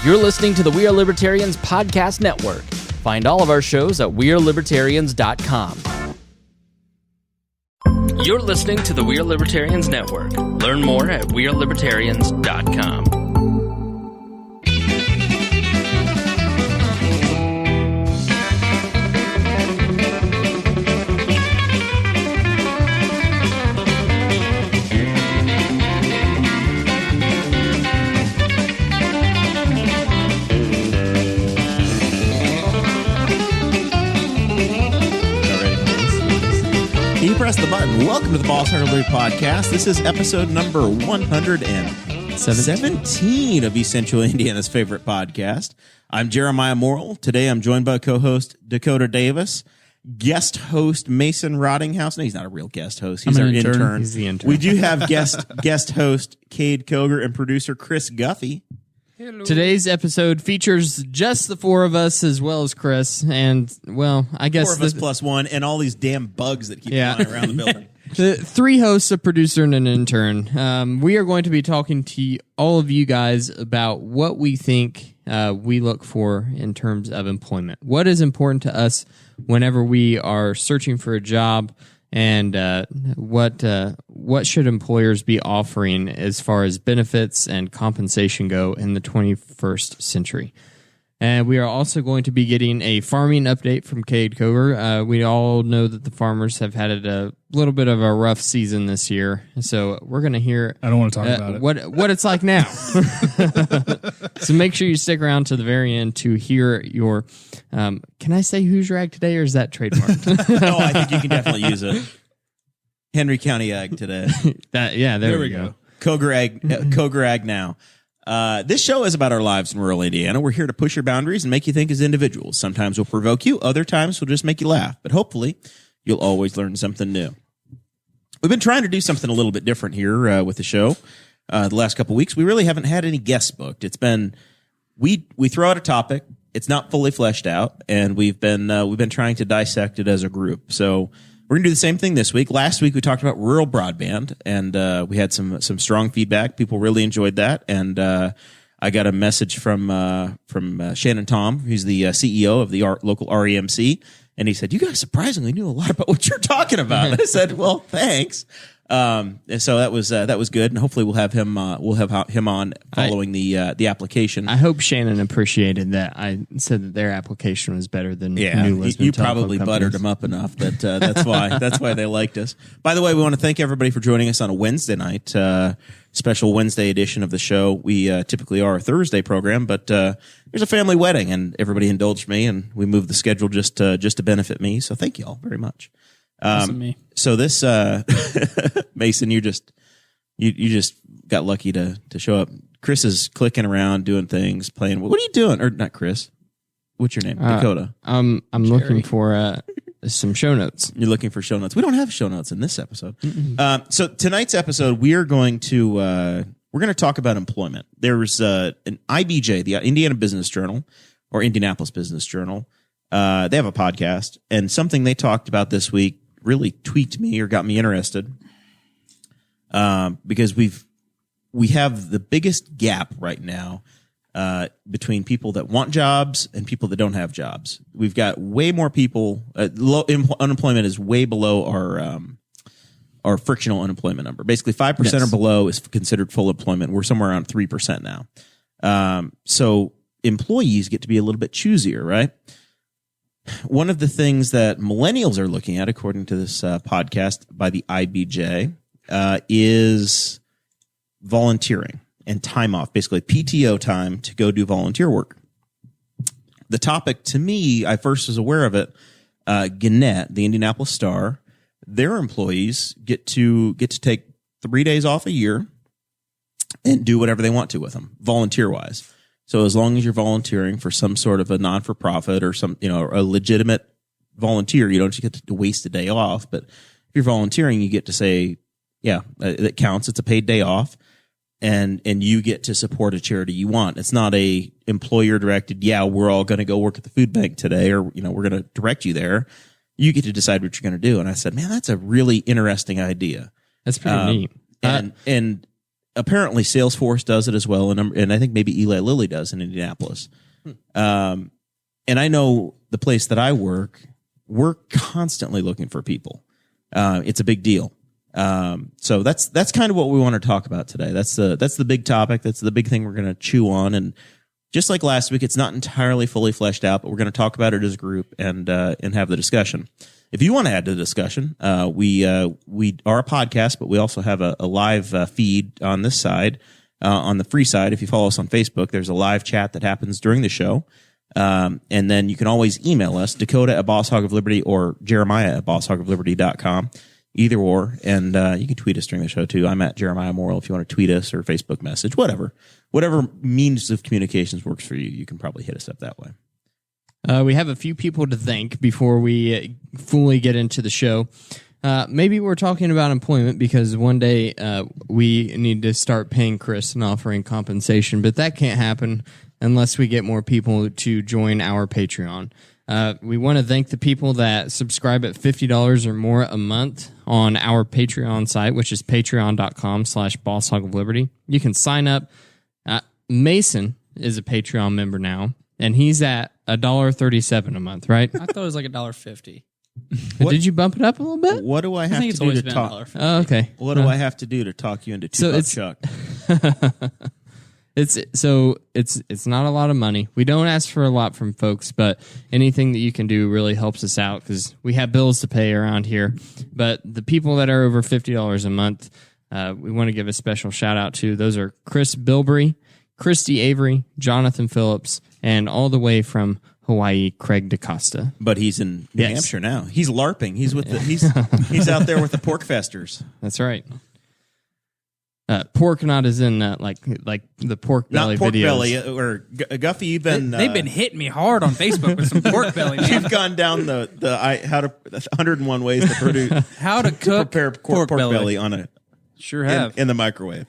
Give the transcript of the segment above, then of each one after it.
You're listening to the We Are Libertarians Podcast Network. Find all of our shows at wearelibertarians.com. You're listening to the We Are Libertarians Network. Learn more at wearelibertarians.com. You press the button. Welcome to the Boss Hog of Liberty podcast. This is episode number 117 of East Central Indiana's favorite podcast. I'm Jeremiah Morrell. Today I'm joined by co-host Dakota Davis, guest host Mason Rottinghaus. No, he's not a real guest host. He's our intern. He's the intern. We do have guest host Kade Koger and producer Chris Guffey. Hello. Today's episode features just the four of us as well as Chris, and, well, I guess... Four of us plus one, and all these damn bugs that keep flying around the building. The three hosts, a producer, and an intern. We are going to be talking to all of you guys about what we think we look for in terms of employment. What is important to us whenever we are searching for a job, and what should employers be offering as far as benefits and compensation go in the 21st century. And we are also going to be getting a farming update from Kade Koger. We all know that the farmers have had a little bit of a rough season this year, so we're going to hear. I don't want to talk about it. What it's like now. So make sure you stick around to the very end to hear your. Can I say who's rag today, or is that trademarked? No, I think you can definitely use it. Henry County Ag today. There we go. Koger Ag now. This show is about our lives in rural Indiana. We're here to push your boundaries and make you think as individuals. Sometimes we'll provoke you. Other times we'll just make you laugh. But hopefully you'll always learn something new. We've been trying to do something a little bit different here with the show. The last couple of weeks, we really haven't had any guests booked. It's been we throw out a topic. It's not fully fleshed out, and we've been trying to dissect it as a group. So we're going to do the same thing this week. Last week, we talked about rural broadband, and we had some strong feedback. People really enjoyed that, and I got a message from Shannon Tom, who's the CEO of the local REMC, and he said, "You guys surprisingly knew a lot about what you're talking about." And I said, "Well, thanks." And so that was good, and hopefully we'll have him on following the application. I hope Shannon appreciated that I said that their application was better than New Lisbon. You probably buttered them up enough that that's why they liked us. By the way, we want to thank everybody for joining us on a Wednesday night, special Wednesday edition of the show. We typically are a Thursday program, but there's a family wedding, and everybody indulged me, and we moved the schedule just to benefit me. So thank you all very much. Me. So this, Mason, you just got lucky to show up. Chris is clicking around, doing things, playing. What are you doing? Or not Chris. What's your name? Dakota. I'm looking for some show notes. You're looking for show notes. We don't have show notes in this episode. So tonight's episode, we're going to talk about employment. There's an IBJ, the Indiana Business Journal, or Indianapolis Business Journal. They have a podcast, and something they talked about this week really tweaked me or got me interested, because we have the biggest gap right now between people that want jobs and people that don't have jobs. We've got way more people. Unemployment is way below our frictional unemployment number. Basically, 5% or below is considered full employment. We're somewhere around 3% now. So employees get to be a little bit choosier, right? One of the things that millennials are looking at, according to this podcast by the IBJ, is volunteering and time off, basically PTO time to go do volunteer work. The topic, to me, I first was aware of it. Gannett, the Indianapolis Star, their employees get to take 3 days off a year and do whatever they want to with them, volunteer-wise. So as long as you're volunteering for some sort of a non-for-profit or some, a legitimate volunteer, you don't just get to waste a day off. But if you're volunteering, you get to say, it counts. It's a paid day off, and you get to support a charity you want. It's not a employer-directed, we're all going to go work at the food bank today, or, we're going to direct you there. You get to decide what you're going to do. And I said, man, that's a really interesting idea. That's pretty neat. And apparently Salesforce does it as well, and I think maybe Eli Lilly does in Indianapolis. And I know the place that I work, we're constantly looking for people. It's a big deal. So that's kind of what we want to talk about today. That's the big topic. That's the big thing we're going to chew on. And just like last week, it's not entirely fully fleshed out, but we're going to talk about it as a group and have the discussion. If you want to add to the discussion, we are a podcast, but we also have a live feed on this side, on the free side. If you follow us on Facebook, there's a live chat that happens during the show. And then you can always email us, Dakota at Boss Hog of Liberty or Jeremiah at bosshogofliberty.com, either or. And you can tweet us during the show too. I'm at Jeremiah Morrell if you want to tweet us or Facebook message, whatever means of communications works for you. You can probably hit us up that way. We have a few people to thank before we fully get into the show. Maybe we're talking about employment because one day we need to start paying Chris and offering compensation, but that can't happen unless we get more people to join our Patreon. We want to thank the people that subscribe at $50 or more a month on our Patreon site, which is patreon.com/Boss Hog of Liberty. You can sign up. Mason is a Patreon member now, and he's at $1.37 a month, right? I thought it was like $1.50. Did you bump it up a little bit? What do I have think to it's do always to been talk? $1.50. Oh, okay. What do I have to do to talk you into So Chuck? It's not a lot of money. We don't ask for a lot from folks, but anything that you can do really helps us out because we have bills to pay around here. But the people that are over $50 a month, we want to give a special shout out to. Those are Chris Bilbrey, Christy Avery, Jonathan Phillips, and all the way from Hawaii, Craig DaCosta. But he's in New Hampshire now. He's LARPing. He's with he's out there with the pork festers. That's right. Pork not as in like the pork belly Not pork videos. belly or Guffey. You've been They've been hitting me hard on Facebook with some pork belly. Man. you've gone down the 101 ways to produce How to cook prepare pork belly on a Sure have. in the microwave.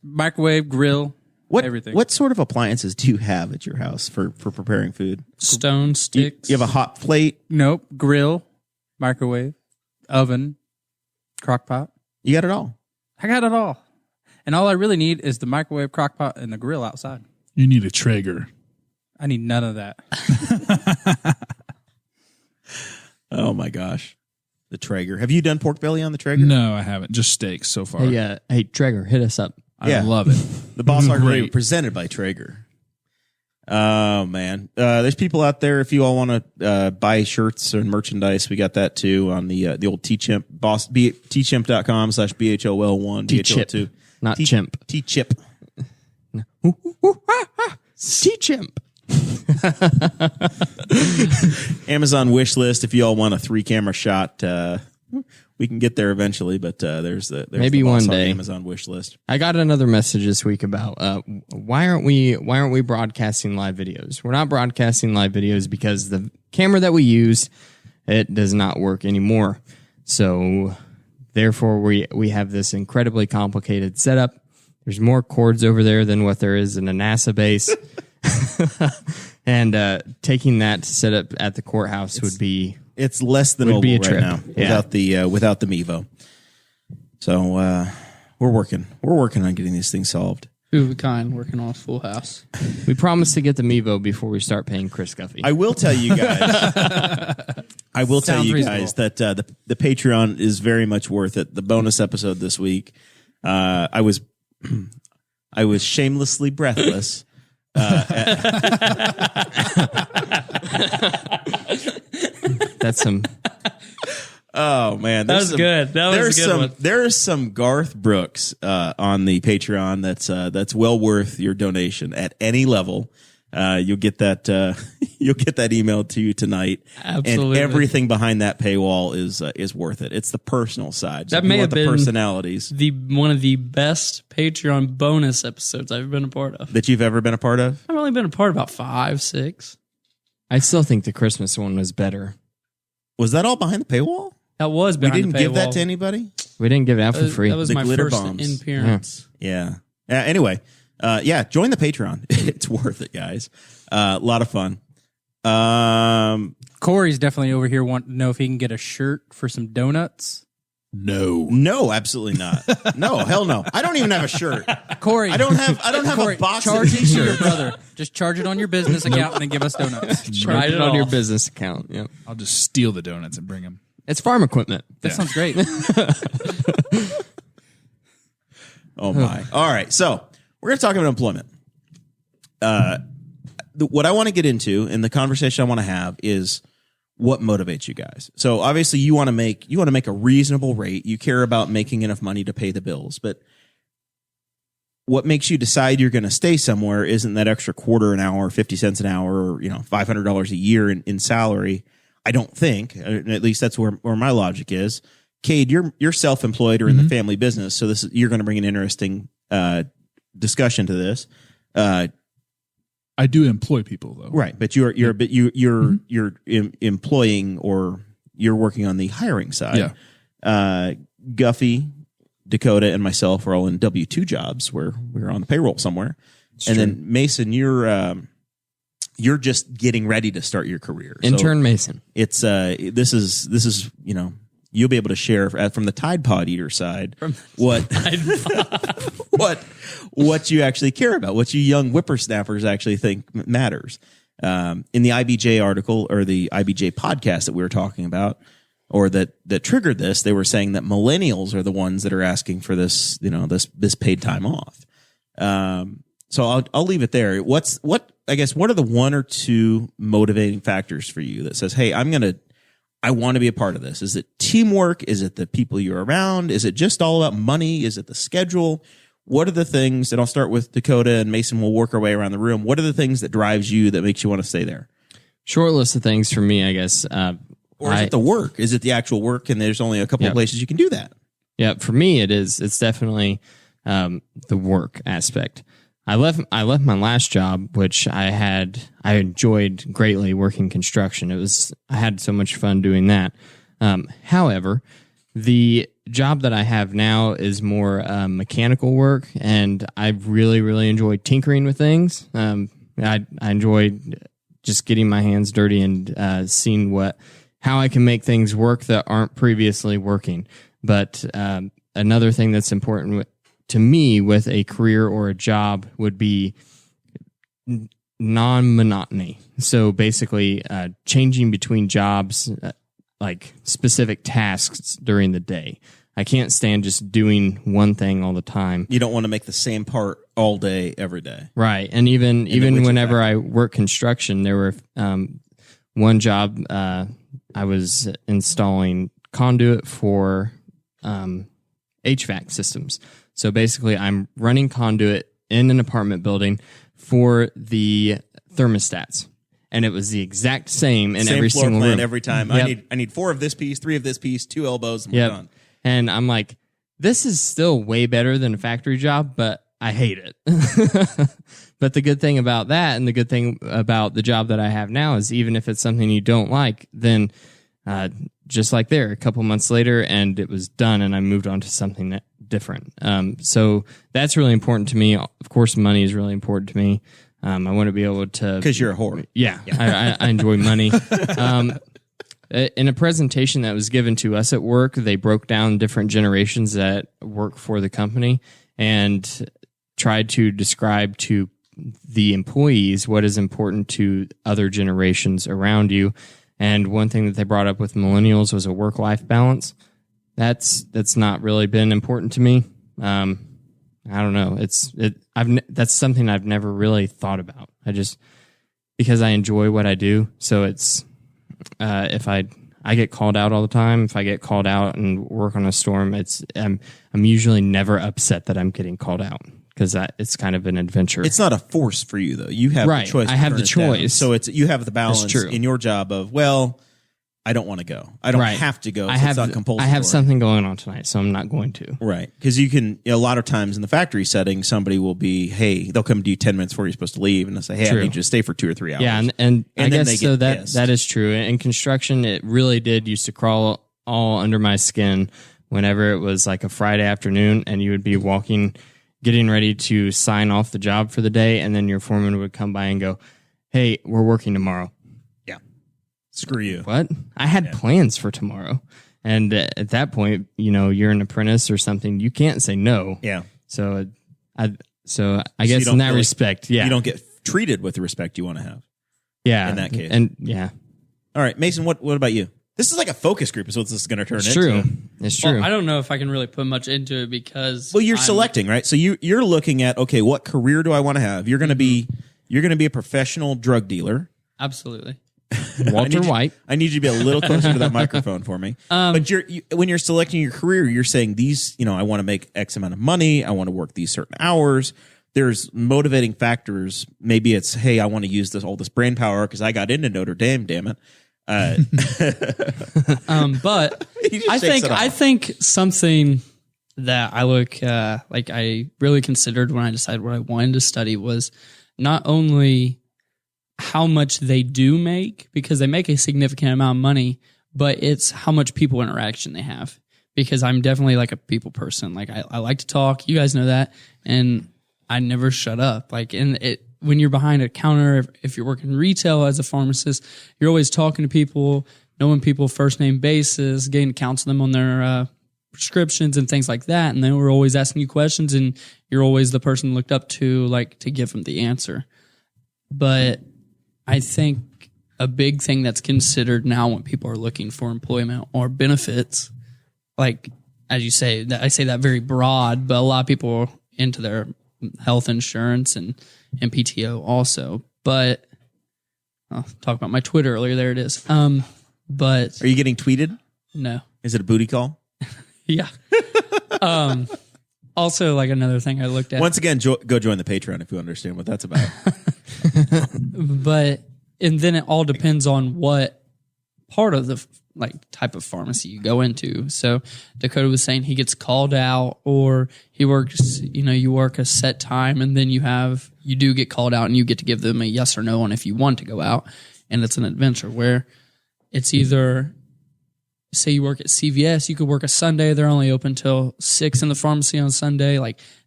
Microwave, grill, everything. What sort of appliances do you have at your house for preparing food? Stone sticks. You have a hot plate. Nope. Grill, microwave, oven, crock pot. You got it all. I got it all. And all I really need is the microwave, crock pot, and the grill outside. You need a Traeger. I need none of that. Oh my gosh, the Traeger. Have you done pork belly on the Traeger? No, I haven't. Just steaks so far. Hey, Traeger, hit us up. I love it. The Boss Hog of Liberty Great. presented by Traeger. Oh man, there's people out there. If you all want to buy shirts and merchandise, we got that too on the old T-Chimp tchimp.com/BHOL1 T-Chip. BHOL2 Not chimp. T-Chip. T-Chimp. Amazon wish list. If you all want a 3-camera shot, we can get there eventually. But there's Maybe the Boss one Hog day. Amazon wish list. I got another message this week about why aren't we broadcasting live videos? We're not broadcasting live videos because the camera that we use, it does not work anymore. So therefore we have this incredibly complicated setup. There's more cords over there than what there is in a NASA base. And taking that to set up at the courthouse would be It's less than Would be a mobile right trip. now without the Mevo. So we're working on getting these things solved. Who be kind, working on a full house. we promised to get the Mevo before we start paying Chris Guffey. I will tell you guys. Sounds reasonable. That the Patreon is very much worth it. The bonus episode this week, I was shamelessly breathless. That's some. Oh man, That was good. That was a good one. There's some Garth Brooks on the Patreon that's well worth your donation at any level. You'll get that emailed to you tonight. Absolutely. And everything behind that paywall is worth it. It's the personal side. So That if you may want have the been personalities one of the best Patreon bonus episodes I've been a part of. that you've ever been a part of. I've only been a part of about 5, 6. I still think the Christmas one was better. Was that all behind the paywall? That was We behind didn't the give that paywall. to anybody. We didn't give it out for free. That was The my glitter first bombs. appearance. Yeah. Anyway, join the Patreon. It's worth it, guys. A lot of fun. Corey's definitely over here wanting to know if he can get a shirt for some donuts. No, absolutely not. No, hell no. I don't even have a shirt. Corey, I don't have Corey, a box charge of it to your t-shirts. brother. Just charge it on your business account and then give us donuts. Write it on your business account. Yep. I'll just steal the donuts and bring them. It's farm equipment. That sounds great. Oh my. All right. So we're going to talk about employment. What I want to get into and the conversation I want to have is what motivates you guys. So obviously you want to make a reasonable rate. You care about making enough money to pay the bills, but what makes you decide you're going to stay somewhere isn't that extra quarter an hour, 50 cents an hour, or, $500 a year in salary. I don't think, at least that's where my logic is. Kade, you're self-employed or in the family business. So you're going to bring an interesting, discussion to this. I do employ people though. Right. But you're employing, or you're working on the hiring side. Yeah. Guffey, Dakota, and myself are all in W-2 jobs where we're on the payroll somewhere. And then Mason, you're just getting ready to start your career. Intern Mason. It's this is you'll be able to share from the Tide Pod eater side what you actually care about, what you young whippersnappers actually think matters. In the IBJ article or the IBJ podcast that we were talking about, or that triggered this, they were saying that millennials are the ones that are asking for this, this paid time off. So I'll leave it there. What are the one or two motivating factors for you that says, hey, I want to be a part of this? Is it teamwork? Is it the people you're around? Is it just all about money? Is it the schedule? What are the things, and I'll start with Dakota and Mason, we'll work our way around the room. What are the things that drives you that makes you want to stay there? Short list of things for me, I guess. Or is it the work? Is it the actual work, and there's only a couple of places you can do that? Yeah, for me it is. It's definitely the work aspect. I left my last job, which I enjoyed greatly, working construction. I had so much fun doing that. However, the job that I have now is more mechanical work, and I really, really enjoy tinkering with things. I enjoy just getting my hands dirty and seeing how I can make things work that aren't previously working. But another thing that's important to me with a career or a job would be non-monotony. So basically, changing between jobs, like specific tasks during the day. I can't stand just doing one thing all the time. You don't want to make the same part all day, every day. Right. And even whenever I work construction, there were one job I was installing conduit for HVAC systems. So basically, I'm running conduit in an apartment building for the thermostats. And it was the exact same in every single room. Every time. Yep. I need 4 of this piece, 3 of this piece, 2 elbows, and we're done. And I'm like, this is still way better than a factory job, but I hate it. But the good thing about that, and the good thing about the job that I have now, is even if it's something you don't like, then just like there, a couple months later, and it was done, and I moved on to something different. So that's really important to me. Of course, money is really important to me. I want to be able to... Because you're a whore. Yeah. I enjoy money. In a presentation that was given to us at work, they broke down different generations that work for the company and tried to describe to the employees what is important to other generations around you. And one thing that they brought up with millennials was a work-life balance. That's not really been important to me. I don't know. That's something I've never really thought about. Because I enjoy what I do. So it's, if I get called out all the time, if I get called out and work on a storm, I'm usually never upset that I'm getting called out, because it's kind of an adventure. It's not a force for you though. You have the choice. I have the choice. So you have the balance in your job of, well, I don't want to go. I don't have to go. So it's not compulsory. I have something going on tonight, so I'm not going to. Right. Because you can, a lot of times in the factory setting, somebody will be, hey, they'll come to you 10 minutes before you're supposed to leave, and they'll say, hey, I need you to stay for 2 or 3 hours. Yeah, and I guess so that is true. In construction, it really did used to crawl all under my skin whenever it was like a Friday afternoon, and you would be walking, getting ready to sign off the job for the day, and then your foreman would come by and go, hey, we're working tomorrow. Screw you. What? I had plans for tomorrow. And at that point, you're an apprentice or something. You can't say no. Yeah. So I guess you in that feel like respect, you don't get treated with the respect you want to have. Yeah. In that case. And yeah. All right, Mason, what about you? This is like a focus group is what this is going to turn It's into. true. It's true. Well, I don't know if I can really put much into it because You're selecting, right? So you're looking at, okay, what career do I want to have? You're going to be a professional drug dealer. Absolutely. Walter White. I need you to be a little closer to that microphone for me. But when you're selecting your career, you're saying these, I want to make X amount of money. I want to work these certain hours. There's motivating factors. Maybe it's, hey, I want to use all this brain power because I got into Notre Dame, damn it. But I think something that I look like I really considered when I decided what I wanted to study was not only how much they do make, because they make a significant amount of money, but it's how much people interaction they have. Because I'm definitely like a people person. Like I like to talk. You guys know that, and I never shut up. When you're behind a counter, if you're working retail as a pharmacist, you're always talking to people, knowing people first name basis, getting to counsel them on their prescriptions and things like that. And they were always asking you questions, and you're always the person looked up to, to give them the answer. But I think a big thing that's considered now when people are looking for employment or benefits, as you say, I say that very broad, but a lot of people are into their health insurance and PTO also. But I'll talk about my Twitter earlier. There it is. But are you getting tweeted? No. Is it a booty call? Yeah. Also, another thing I looked at. Once again, go join the Patreon if you understand what that's about. And then it all depends on what part of the type of pharmacy you go into. So Dakota was saying he gets called out, or he works, you work a set time, and then you do get called out, and you get to give them a yes or no on if you want to go out. And it's an adventure where it's either, say you work at CVS, you could work a Sunday. They're only open till 6 in the pharmacy on Sunday,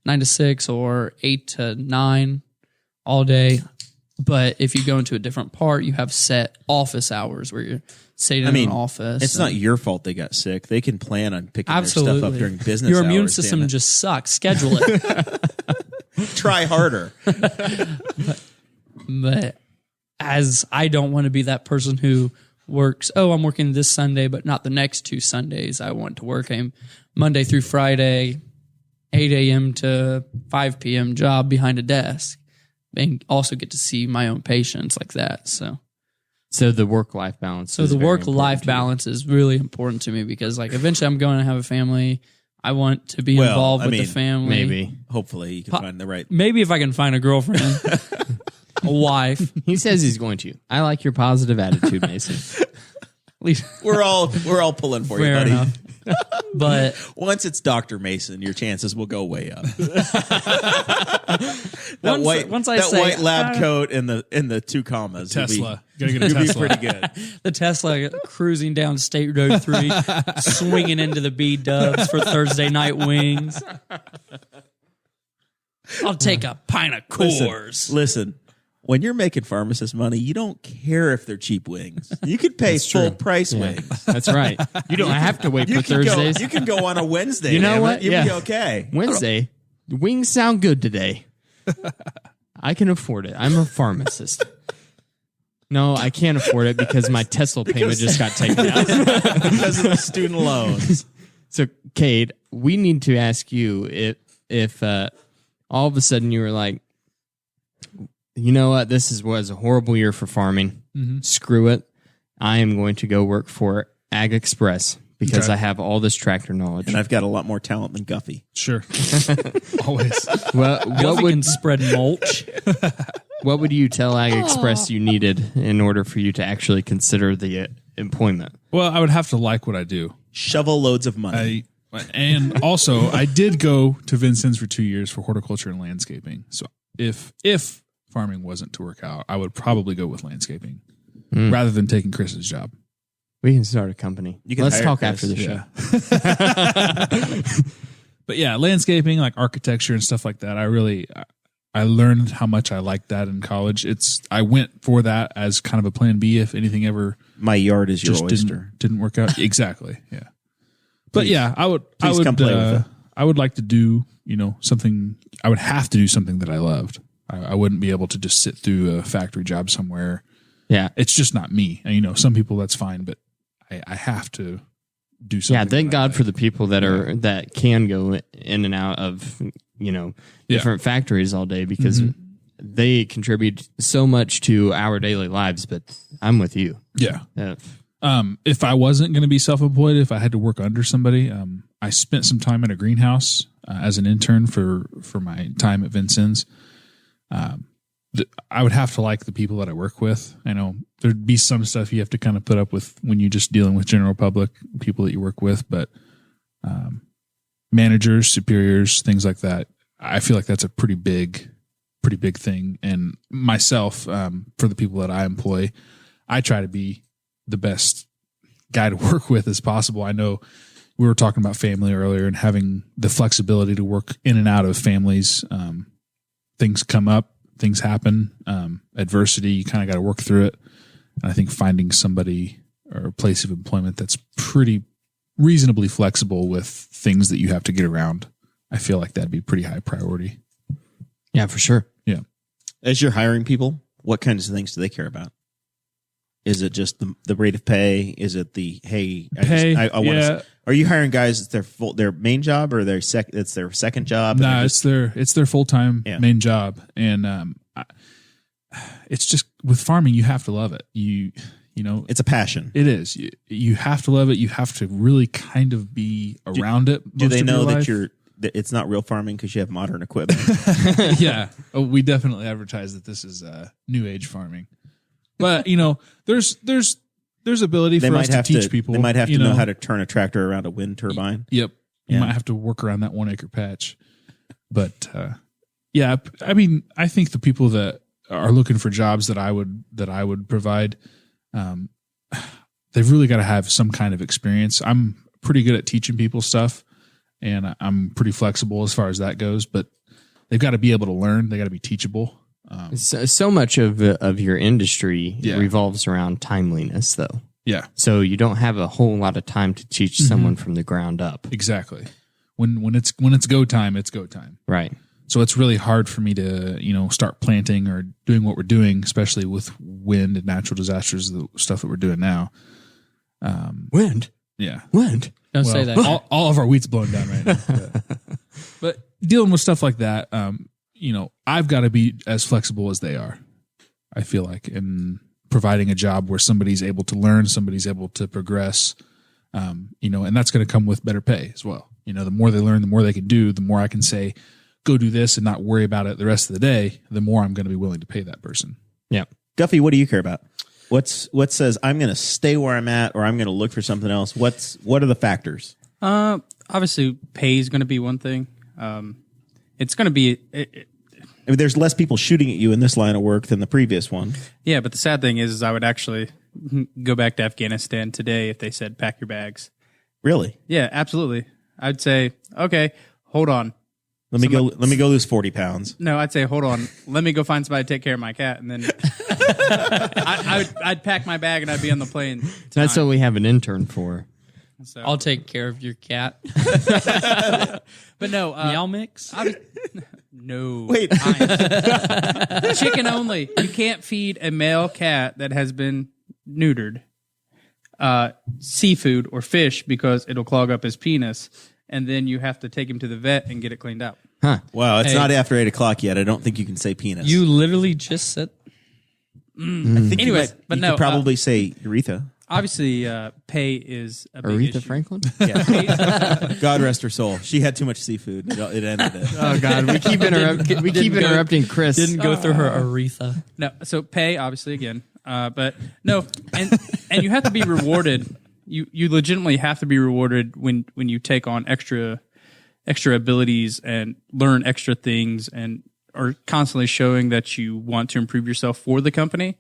9 to 6 or 8 to 9 all day. But if you go into a different part, you have set office hours where you're staying in an office. It's not your fault they got sick. They can plan on picking Absolutely. their stuff up during business Your hours. immune system just sucks. Schedule it. Try harder. But as I don't want to be that person who works, I'm working this Sunday, but not the next 2 Sundays. I want to work a Monday through Friday, 8 a.m. to 5 p.m. job behind a desk. And also get to see my own patients like that. So the work-life balance. So the work-life balance is really important to me because eventually I'm going to have a family. I want to be involved with the family. Maybe. Hopefully you can find the right. Maybe if I can find a girlfriend, a wife. He says he's going to. I like your positive attitude, Mason. We're all pulling for you, Fair buddy. enough. But once it's Dr. Mason, your chances will go way up. Once I say white lab coat and the 2 commas. Tesla. Gotta get a You'll be Tesla. pretty good. the Tesla cruising down State Road 3, swinging into the B-dubs for Thursday night wings. I'll take a pint of Coors. Listen, when you're making pharmacist money, you don't care if they're cheap wings. You could pay full price wings. That's right. You don't have to wait for Thursdays. You can go on a Wednesday. You know what? You'll be okay. Wednesday. Wings sound good today. I can afford it. I'm a pharmacist. No, I can't afford it because my Tesla payment just got taken out. Because of the student loans. So, Kade, we need to ask you if all of a sudden you were like, you know what, this was a horrible year for farming. Mm-hmm. Screw it. I am going to go work for Ag Express because I have all this tractor knowledge. And I've got a lot more talent than Guffey. Sure. Always. Well, Guffey can spread mulch. What would you tell Ag Express you needed in order for you to actually consider the employment? Well, I would have to like what I do. Shovel loads of money. And also, I did go to Vincennes for 2 years for horticulture and landscaping. So if farming wasn't to work out, I would probably go with landscaping rather than taking Chris's job. We can start a company. Let's talk Chris. after the show. But yeah, landscaping, like architecture and stuff like that, I learned how much I liked that in college. I went for that as kind of a plan B if anything ever My yard is your just oyster. didn't work out. Exactly. Yeah. But yeah, I would come play with it. I would like to do, something. I would have to do something that I loved. I wouldn't be able to just sit through a factory job somewhere. Yeah. It's just not me. And, some people that's fine, but I have to do something. Yeah, thank God for the people that can go in and out of, different factories all day because they contribute so much to our daily lives, but I'm with you. Yeah. If I wasn't going to be self-employed, if I had to work under somebody, I spent some time in a greenhouse as an intern for my time at Vincennes. I would have to like the people that I work with. I know there'd be some stuff you have to kind of put up with when you're just dealing with general public people that you work with, but managers, superiors, things like that. I feel like that's a pretty big thing. And myself, for the people that I employ, I try to be the best guy to work with as possible. I know we were talking about family earlier and having the flexibility to work in and out of families. Things come up, things happen, adversity, you kind of got to work through it. And I think finding somebody or a place of employment that's pretty reasonably flexible with things that you have to get around, I feel like that'd be pretty high priority. Yeah, for sure. Yeah. As you're hiring people, what kinds of things do they care about? Is it just the rate of pay? Is it the I want to? Are you hiring guys? It's their main job, or it's their second job? No, it's their full time main job, and it's just with farming you have to love it. It's a passion. It is. You have to love it. You have to really kind of be around it. Do they know that it's not real farming because you have modern equipment? Yeah. Oh, we definitely advertise that this is new age farming. But there's ability for us to teach people. They might have to know how to turn a tractor around a wind turbine. Yep. You might have to work around that 1 acre patch. But I mean, I think the people that are looking for jobs that I would provide, they've really got to have some kind of experience. I'm pretty good at teaching people stuff, and I'm pretty flexible as far as that goes. But they've got to be able to learn. They got to be teachable. So much of your industry revolves around timeliness, though. Yeah. So you don't have a whole lot of time to teach someone from the ground up. Exactly. When it's go time, it's go time. Right. So it's really hard for me to start planting or doing what we're doing, especially with wind and natural disasters, the stuff that we're doing now. Wind. Yeah. Wind. Don't say that. All of our wheat's blowing down right now. But dealing with stuff like that, I've got to be as flexible as they are, I feel like, in providing a job where somebody's able to learn, somebody's able to progress, and that's going to come with better pay as well. The more they learn, the more they can do, the more I can say, go do this and not worry about it the rest of the day, the more I'm going to be willing to pay that person. Yeah. Guffey, what do you care about? What says I'm going to stay where I'm at, or I'm going to look for something else? What are the factors? Obviously, pay is going to be one thing. It's going to be. I mean, there's less people shooting at you in this line of work than the previous one. Yeah, but the sad thing is I would actually go back to Afghanistan today if they said pack your bags. Really? Yeah, absolutely. I'd say, okay, hold on. Let me go lose 40 pounds. No, I'd say, hold on. Let me go find somebody to take care of my cat, and then I'd pack my bag and I'd be on the plane tonight. That's what we have an intern for. So. I'll take care of your cat. But no, meow mix. No, wait, chicken only. You can't feed a male cat that has been neutered seafood or fish because it'll clog up his penis, and then you have to take him to the vet and get it cleaned out. Huh. Wow, it's not after 8 o'clock yet. I don't think you can say penis. You literally just said. I think Anyways, you but could no, probably say urethra. Obviously, pay is a big Aretha issue. Franklin? Yeah. God rest her soul. She had too much seafood. It ended it. Oh God, we keep interrupting Chris. Didn't go through her Aretha. No, so pay obviously again, but no, and you have to be rewarded. You legitimately have to be rewarded when you take on extra abilities and learn extra things and are constantly showing that you want to improve yourself for the company.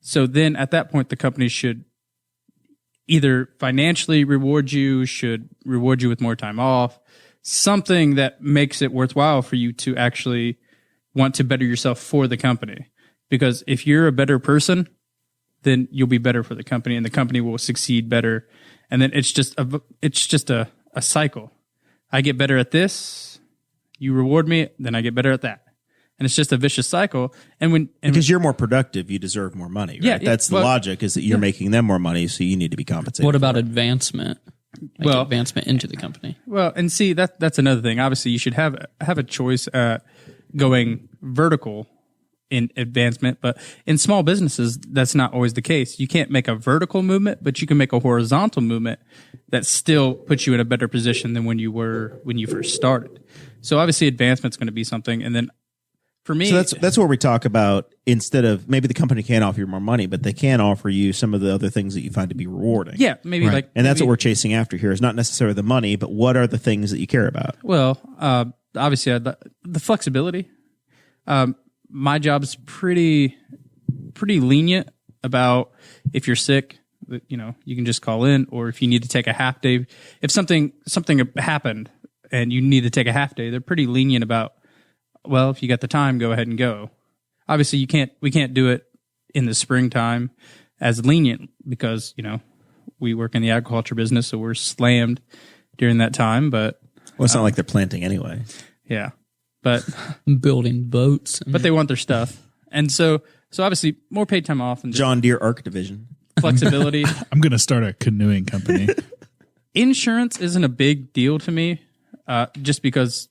So then at that point, the company should either financially reward you, should reward you with more time off, something that makes it worthwhile for you to actually want to better yourself for the company. Because if you're a better person, then you'll be better for the company and the company will succeed better. And then it's just a a cycle. I get better at this, you reward me, then I get better at that. And it's just a vicious cycle. Because you're more productive, you deserve more money, right? Yeah, That's the logic, is that you're making them more money, so you need to be compensated. What about advancement? Advancement into the company. Well, and see, that's another thing. Obviously, you should have a choice going vertical in advancement, but in small businesses, that's not always the case. You can't make a vertical movement, but you can make a horizontal movement that still puts you in a better position than when you first started. So obviously, advancement's going to be something, and then for me, so that's where we talk about, instead of, maybe the company can't offer you more money, but they can offer you some of the other things that you find to be rewarding. Yeah, maybe and that's what we're chasing after here, is not necessarily the money, but what are the things that you care about? Well, obviously the flexibility. My job's pretty lenient about, if you're sick, you can just call in, or if you need to take a half day, if something happened and you need to take a half day, they're pretty lenient about, well, if you got the time, go ahead and go. Obviously, we can't do it in the springtime as lenient, because, we work in the agriculture business, so we're slammed during that time. But it's not like they're planting anyway. Yeah, but building boats. But they want their stuff, and so obviously more paid time off and John Deere Arc Division flexibility. I'm going to start a canoeing company. Insurance isn't a big deal to me, just because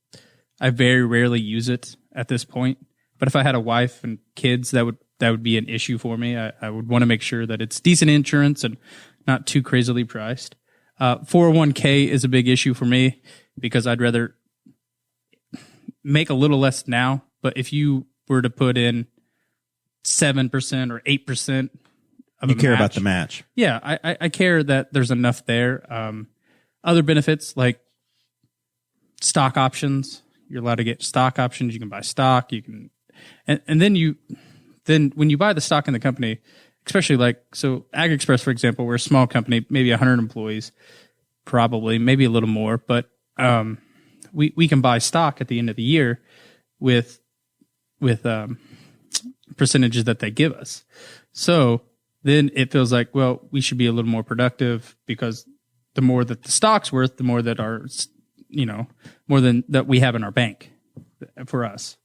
I very rarely use it at this point. But if I had a wife and kids, that would be an issue for me. I would want to make sure that it's decent insurance and not too crazily priced. 401k is a big issue for me, because I'd rather make a little less now. But if you were to put in 7% or 8% of you care match, about the match. Yeah, I care that there's enough there. Other benefits like stock options. You're allowed to get stock options. You can buy stock. You can, and then when you buy the stock in the company, especially so AgExpress, for example, we're a small company, maybe 100 employees, probably, maybe a little more, but we can buy stock at the end of the year with percentages that they give us. So then it feels like, well, we should be a little more productive, because the more that the stock's worth, the more that our, more than that we have in our bank for us.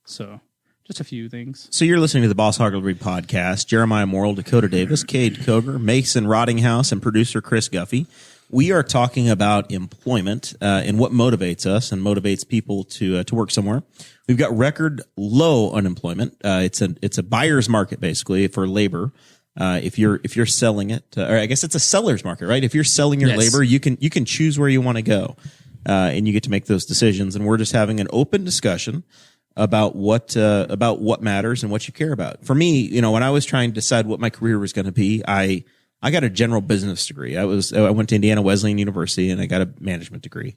So just a few things. So you're listening to the Boss Hog of Liberty podcast. Jeremiah Morrell, Dakota Davis, Kade Koger, Mason Rottinghaus, and producer Chris Guffey. We are talking about employment and what motivates us and motivates people to work somewhere. We've got record low unemployment. It's a buyer's market, basically, for labor. If you're selling it, or I guess it's a seller's market, right? If you're selling your labor, you can choose where you want to go, and you get to make those decisions. And we're just having an open discussion about what matters and what you care about. For me, when I was trying to decide what my career was going to be, I got a general business degree. I went to Indiana Wesleyan University, and I got a management degree.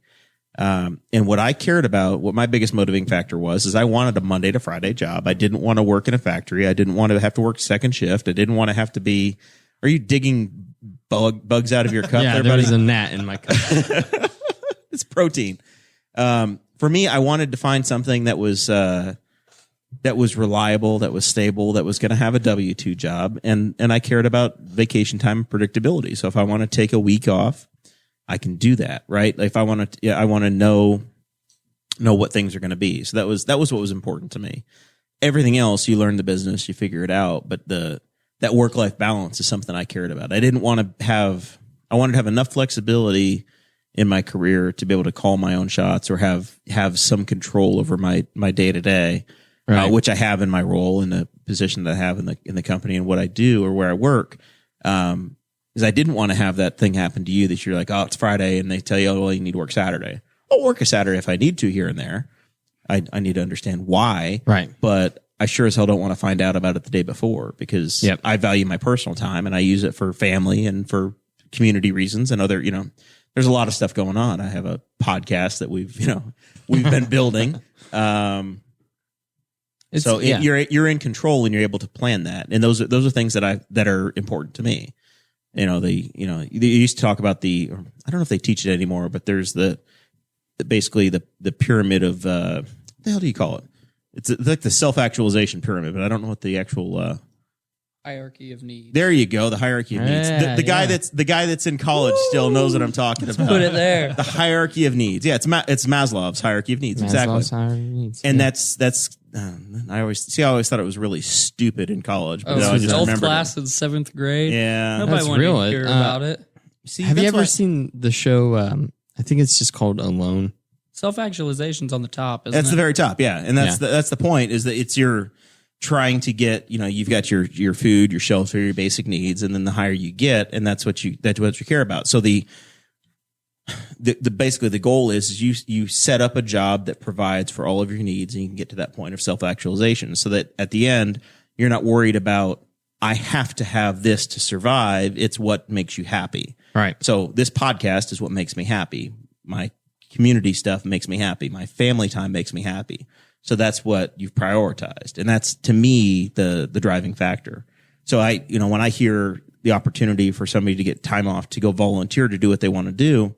And what I cared about, what my biggest motivating factor was, is I wanted a Monday to Friday job. I didn't want to work in a factory. I didn't want to have to work second shift. I didn't want to have to be. Are you digging bugs out of your cup? Yeah, there, there buddy? was a gnat in my cup. It's protein. For me, I wanted to find something that was reliable, that was stable, that was going to have a W-2 job, and I cared about vacation time and predictability. So if I want to take a week off, I can do that, right? If I want to, I want to know what things are going to be. So that was what was important to me. Everything else, you learn the business, you figure it out, but that work-life balance is something I cared about. I wanted to have enough flexibility in my career to be able to call my own shots, or have some control over my day-to-day, right. Which I have in my role, in the position that I have in the company, and what I do or where I work. Is I didn't want to have that thing happen to you that you're like, oh, it's Friday, and they tell you, oh, well, you need to work Saturday. I'll work a Saturday if I need to here and there. I need to understand why. Right. But I sure as hell don't want to find out about it the day before, because I value my personal time, and I use it for family and for community reasons and other, there's a lot of stuff going on. I have a podcast that we've been building. You're in control, and you're able to plan that. And those are things that are important to me. They used to talk about I don't know if they teach it anymore, but there's basically the pyramid of, what the hell do you call it? It's like the self-actualization pyramid, but I don't know what the actual, Hierarchy of needs. There you go. The hierarchy of needs. The guy that's in college still knows what I'm talking about. Put it there. The hierarchy of needs. Yeah, it's Maslow's hierarchy of needs. Maslow's Exactly. hierarchy of needs. And Yeah. that's I always thought it was really stupid in college. But I just Health remembered class in 7th grade. Yeah. Nobody That's wanted real. to hear about it. See, Have you that's ever why- seen the show? I think it's just called Alone. Self-actualization's on the top, isn't That's it? the very top, yeah. And that's the point, is that it's your trying to get, you've got your food, your shelter, your basic needs, and then the higher you get, and that's what you care about. So the basically the goal is you set up a job that provides for all of your needs, and you can get to that point of self-actualization, so that at the end you're not worried about, I have to have this to survive. It's what makes you happy. Right. So this podcast is what makes me happy. My community stuff makes me happy. My family time makes me happy. So that's what you've prioritized. And that's, to me, the driving factor. So when I hear the opportunity for somebody to get time off to go volunteer to do what they want to do,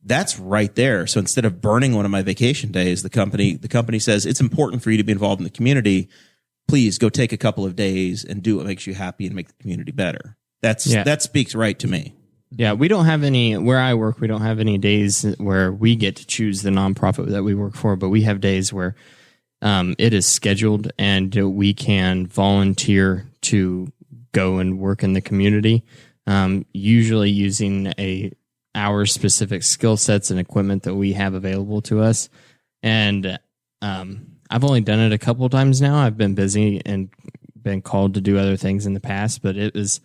that's right there. So instead of burning one of my vacation days, the company says, it's important for you to be involved in the community. Please go take a couple of days and do what makes you happy and make the community better. That speaks right to me. Yeah, we don't have any, where I work, we don't have any days where we get to choose the nonprofit that we work for, but we have days where it is scheduled and we can volunteer to go and work in the community, usually using our specific skill sets and equipment that we have available to us. And I've only done it a couple of times now. I've been busy and been called to do other things in the past, but it's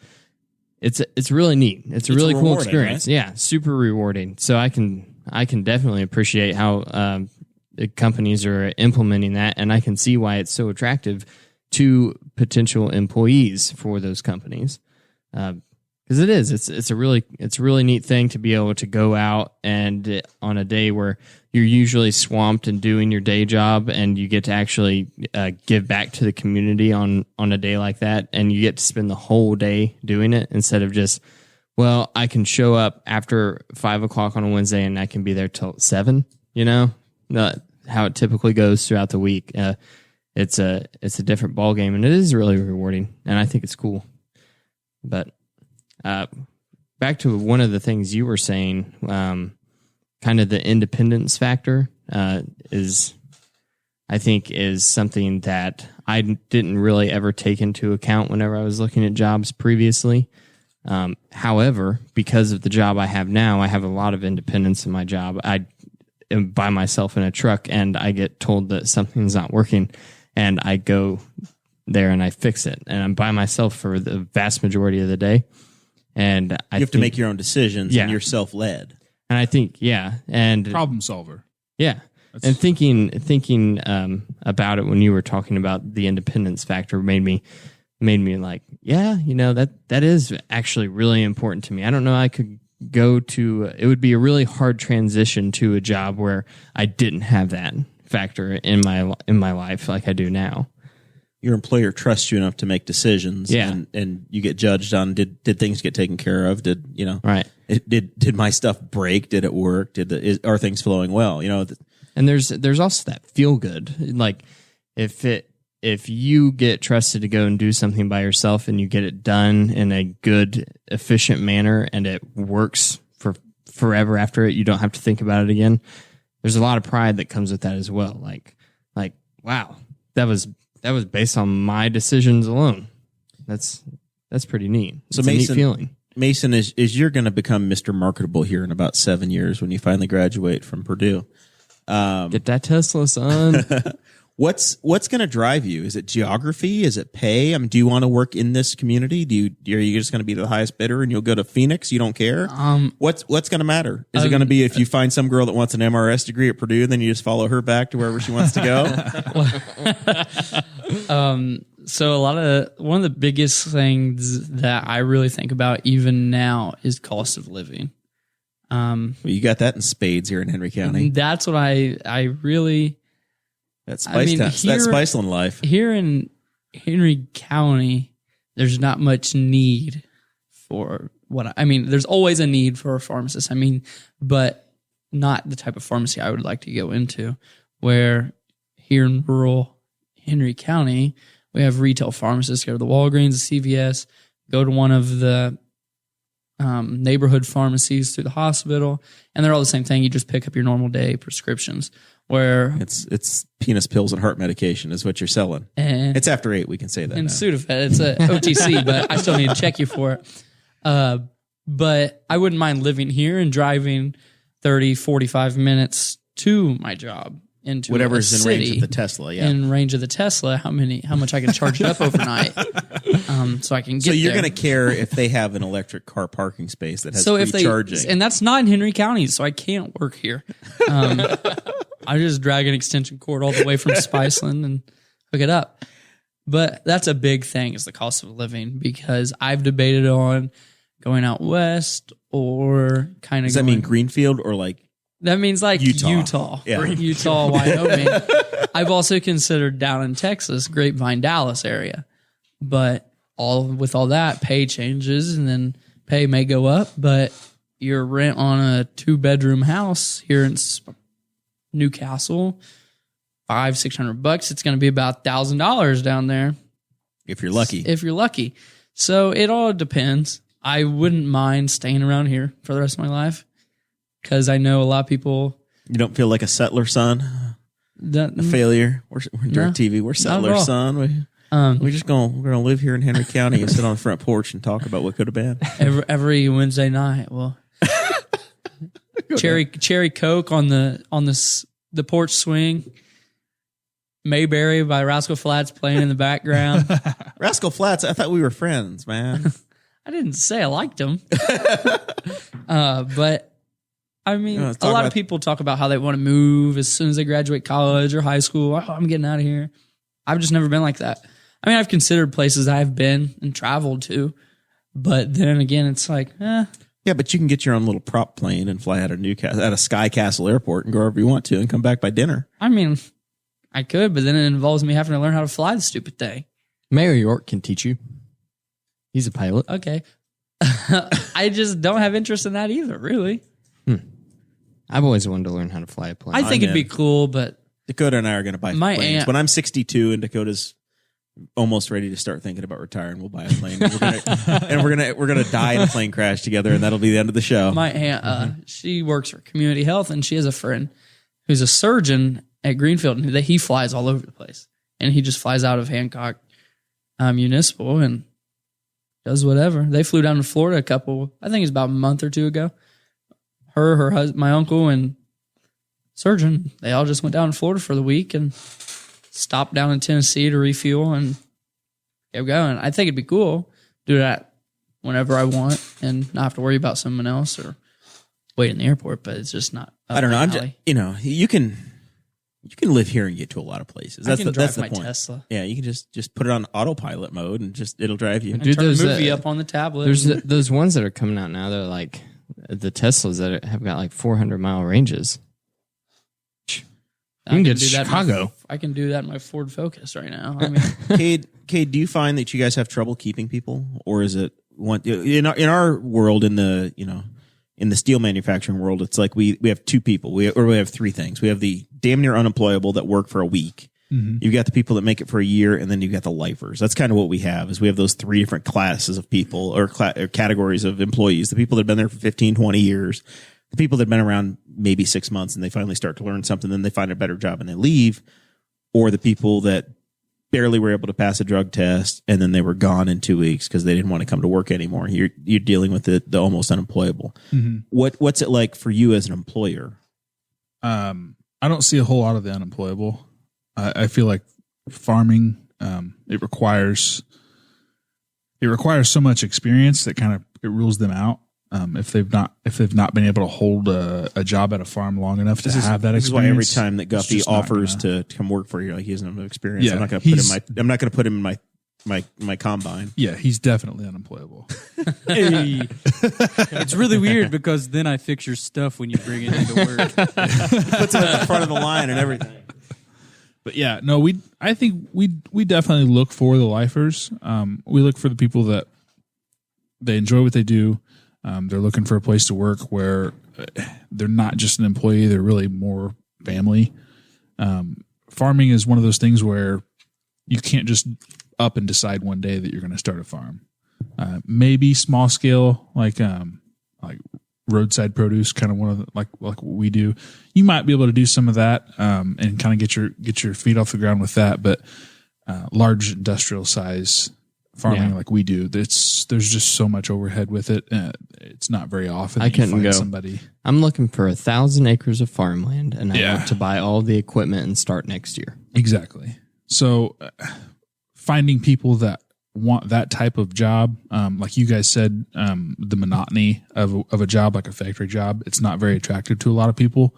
really neat. It's a really cool experience. Right? Yeah, super rewarding. So I can definitely appreciate how the companies are implementing that, and I can see why it's so attractive to potential employees for those companies. Because it is. It's a really neat thing to be able to go out and on a day where you're usually swamped and doing your day job, and you get to actually give back to the community on a day like that, and you get to spend the whole day doing it instead of just, well, I can show up after 5:00 on a Wednesday and I can be there till 7. Not how it typically goes throughout the week. It's a different ball game, and it is really rewarding, and I think it's cool. But back to one of the things you were saying, kind of the independence factor is something that I didn't really ever take into account whenever I was looking at jobs previously. However, because of the job I have now, I have a lot of independence in my job. I am by myself in a truck, and I get told that something's not working, and I go there and I fix it, and I'm by myself for the vast majority of the day. And you have to make your own decisions, Yeah. and you're self-led. And I think, and Problem solver. yeah, and thinking about it when you were talking about the independence factor made me like, that is actually really important to me. I don't know, I could go to, it would be a really hard transition to a job where I didn't have that factor in my life like I do now. Your employer trusts you enough to make decisions, Yeah. and you get judged on, did things get taken care of? Right. Did my stuff break? Did it work? Are things flowing well? And there's also that feel good. Like if you get trusted to go and do something by yourself and you get it done in a good, efficient manner, and it works for forever after it, you don't have to think about it again. There's a lot of pride that comes with that as well. Like, wow, that was based on my decisions alone. That's pretty neat. So It's a neat feeling. Mason, is you're going to become Mr. Marketable here in about 7 years when you finally graduate from Purdue. Get that Tesla, son. What's going to drive you? Is it geography? Is it pay? Do you want to work in this community? Are you just going to be the highest bidder and you'll go to Phoenix? You don't care? What's going to matter? Is it going to be if you find some girl that wants an MRS degree at Purdue, then you just follow her back to wherever she wants to go? So one of the biggest things that I really think about even now is cost of living. Well, you got that in spades here in Henry County. That's what I really. That's Spiceland life. Here in Henry County, there's not much need for there's always a need for a pharmacist. But not the type of pharmacy I would like to go into. Where here in rural Henry County, We have retail pharmacists, go to the Walgreens, the CVS, go to one of the neighborhood pharmacies through the hospital, and they're all the same thing. You just pick up your normal day prescriptions. Where it's penis pills and heart medication is what you're selling. And it's after 8. We can say that. And Sudafed, it's a OTC, but I still need to check you for it. But I wouldn't mind living here and driving 30, 45 minutes to my job into whatever's in range city, of the Tesla. Yeah, in range of the Tesla. How much I can charge it up overnight, so I can get. So you're there. going to care if they have an electric car parking space that has so free if they, charging, and that's not in Henry County, so I can't work here. I just drag an extension cord all the way from Spiceland and hook it up. But that's a big thing, is the cost of living, because I've debated on going out west or kind of. Does that mean Greenfield or like? That means like Utah, Yeah. Utah, Wyoming. I've also considered down in Texas, Grapevine, Dallas area, but with all that, pay changes, and then pay may go up. But your rent on a 2-bedroom house here in Newcastle, $500-$600, it's going to be about $1,000 down there If you're lucky. If you're lucky. So it all depends. I wouldn't mind staying around here for the rest of my life, because I know a lot of people. You don't feel like a settler son, a failure. We're Direct TV. We're settler son. We're gonna live here in Henry County and sit on the front porch and talk about what could have been. Every Wednesday night. Well, cherry Coke on the porch swing. Mayberry by Rascal Flatts playing in the background. Rascal Flatts. I thought we were friends, man. I didn't say I liked him, but. I mean, a lot of people talk about how they want to move as soon as they graduate college or high school. Oh, I'm getting out of here. I've just never been like that. I mean, I've considered places I've been and traveled to, but then again, it's like, Yeah, but you can get your own little prop plane and fly out of Newcastle, out of Sky Castle Airport, and go wherever you want to, and come back by dinner. I mean, I could, but then it involves me having to learn how to fly the stupid thing. Mayor York can teach you. He's a pilot. Okay. I just don't have interest in that either, really. I've always wanted to learn how to fly a plane. I think it'd be cool, but Dakota and I are going to buy My planes. aunt- When I'm 62 and Dakota's almost ready to start thinking about retiring, we'll buy a plane. And we're gonna die in a plane crash together, and that'll be the end of the show. my aunt, she works for community health, and she has a friend who's a surgeon at Greenfield, and he flies all over the place. And he just flies out of Hancock Municipal and does whatever. They flew down to Florida I think it's about a month or two ago. Her husband, my uncle, and surgeon, they all just went down to Florida for the week and stopped down in Tennessee to refuel and kept going. I think it'd be cool. Do that whenever I want and not have to worry about someone else or wait in the airport, but it's just not. I don't know. I'm just, you can live here and get to a lot to That's the my point. Tesla. Yeah, you can just put it on autopilot mode and it'll drive you. Turn a movie up on the tablet. There's those ones that are coming out now. They're like the Teslas that have got like 400-mile ranges. You can get to Chicago. I can do that in my Ford Focus right now. I mean, Kade, do you find that you guys have trouble keeping people, or is it in our world, in the steel manufacturing world, it's like we have two people. We have three things. We have the damn near unemployable that work for a week. Mm-hmm. You've got the people that make it for a year, and then you've got the lifers. That's kind of what we have. Is we have those three different classes of people or categories of employees. The people that have been there for 15, 20 years. The people that have been around maybe 6 months and they finally start to learn something, then they find a better job and they leave. Or the people that barely were able to pass a drug test and then they were gone in 2 weeks because they didn't want to come to work anymore. You're dealing with the almost unemployable. Mm-hmm. What's it like for you as an employer? I don't see a whole lot of the unemployable. I feel like farming, it requires so much experience that kind of it rules them out. If they've not been able to hold a job at a farm long enough to have that experience. This is why every time that Guffey offers to come work for you, like he doesn't have no experience. Yeah, I'm not going to put him in my combine. Yeah, he's definitely unemployable. Hey. It's really weird because then I fix your stuff when you bring it into work. Puts it at the front of the line and everything. But yeah, no, I think we definitely look for the lifers. We look for the people that they enjoy what they do. They're looking for a place to work where they're not just an employee; they're really more family. Farming is one of those things where You can't just up and decide one day that you're going to start a farm. Maybe small scale, like roadside produce, kind of one of the, like what we do. You might be able to do some of that and kind of get your feet off the ground with that. But large industrial size farming like we do, there's just so much overhead with it. It's not very often I that you couldn't find go. somebody. I'm looking for 1,000 acres of farmland, and I want to buy all the equipment and start next year. Exactly. So finding people that want that type of job, like you guys said, the monotony of a job, like a factory job, it's not very attractive to a lot of people.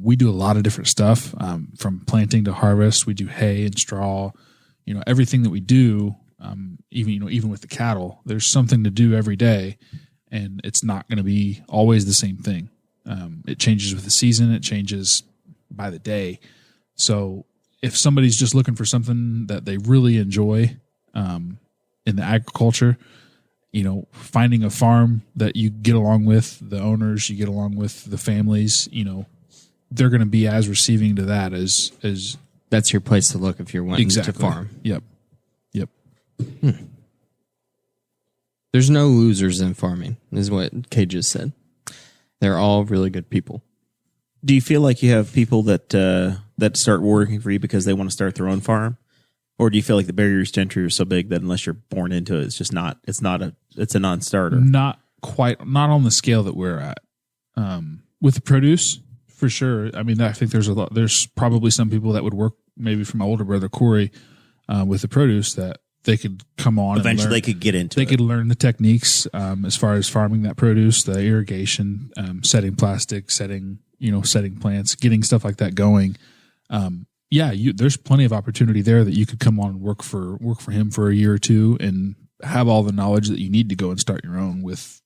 We do a lot of different stuff, from planting to harvest. We do hay and straw, everything that we do. Even with the cattle, there's something to do every day, and it's not going to be always the same thing. It changes with the season. It changes by the day. So if somebody's just looking for something that they really enjoy, in the agriculture, finding a farm that you get along with the owners, you get along with the families, they're going to be as receiving to that as That's your place to look if you're wanting exactly. to farm. Yep. There's no losers in farming, is what Kade just said. They're all really good people. Do you feel like you have people that start working for you because they want to start their own farm? Or do you feel like the barriers to entry are so big that unless you're born into it, it's a non-starter? Not on the scale that we're at. With the produce, for sure. I mean, I think there's probably some people that would work maybe from my older brother, Corey, with the produce that they could come on. Eventually and they could get into They it. could learn the techniques, as far as farming that produce, the irrigation, setting plastic, setting plants, getting stuff like that going. There's plenty of opportunity there that you could come on and work for him for a year or two and have all the knowledge that you need to go and start your own with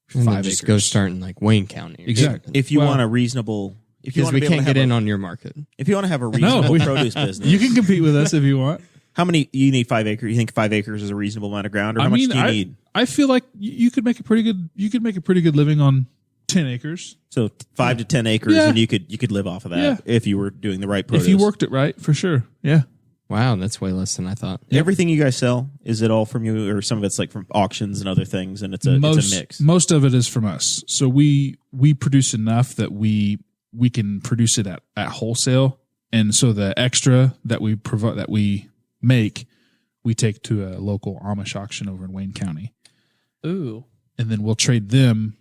5 acres. Just go start in like Wayne County. Exactly. If you want a reasonable, Because we can't get in on your market. if you want to have a reasonable produce business, You can compete with us if you want. how many you need 5 acres? You think 5 acres is a reasonable amount of ground, or how much do you need? I feel like you could make a pretty good living on 10 acres. So 5 to 10 acres, Yeah. and you could live off of that Yeah. if you were doing the right produce. If you worked it right, for sure. Yeah. Wow, that's way less than I thought. Everything you guys sell, is it all from you, or some of it's like from auctions and other things, and it's a mix? Most of it is from us. So we produce enough that we can produce it at wholesale, and so the extra that we provide that we make, we take to a local Amish auction over in Wayne County. Ooh. And then we'll trade them.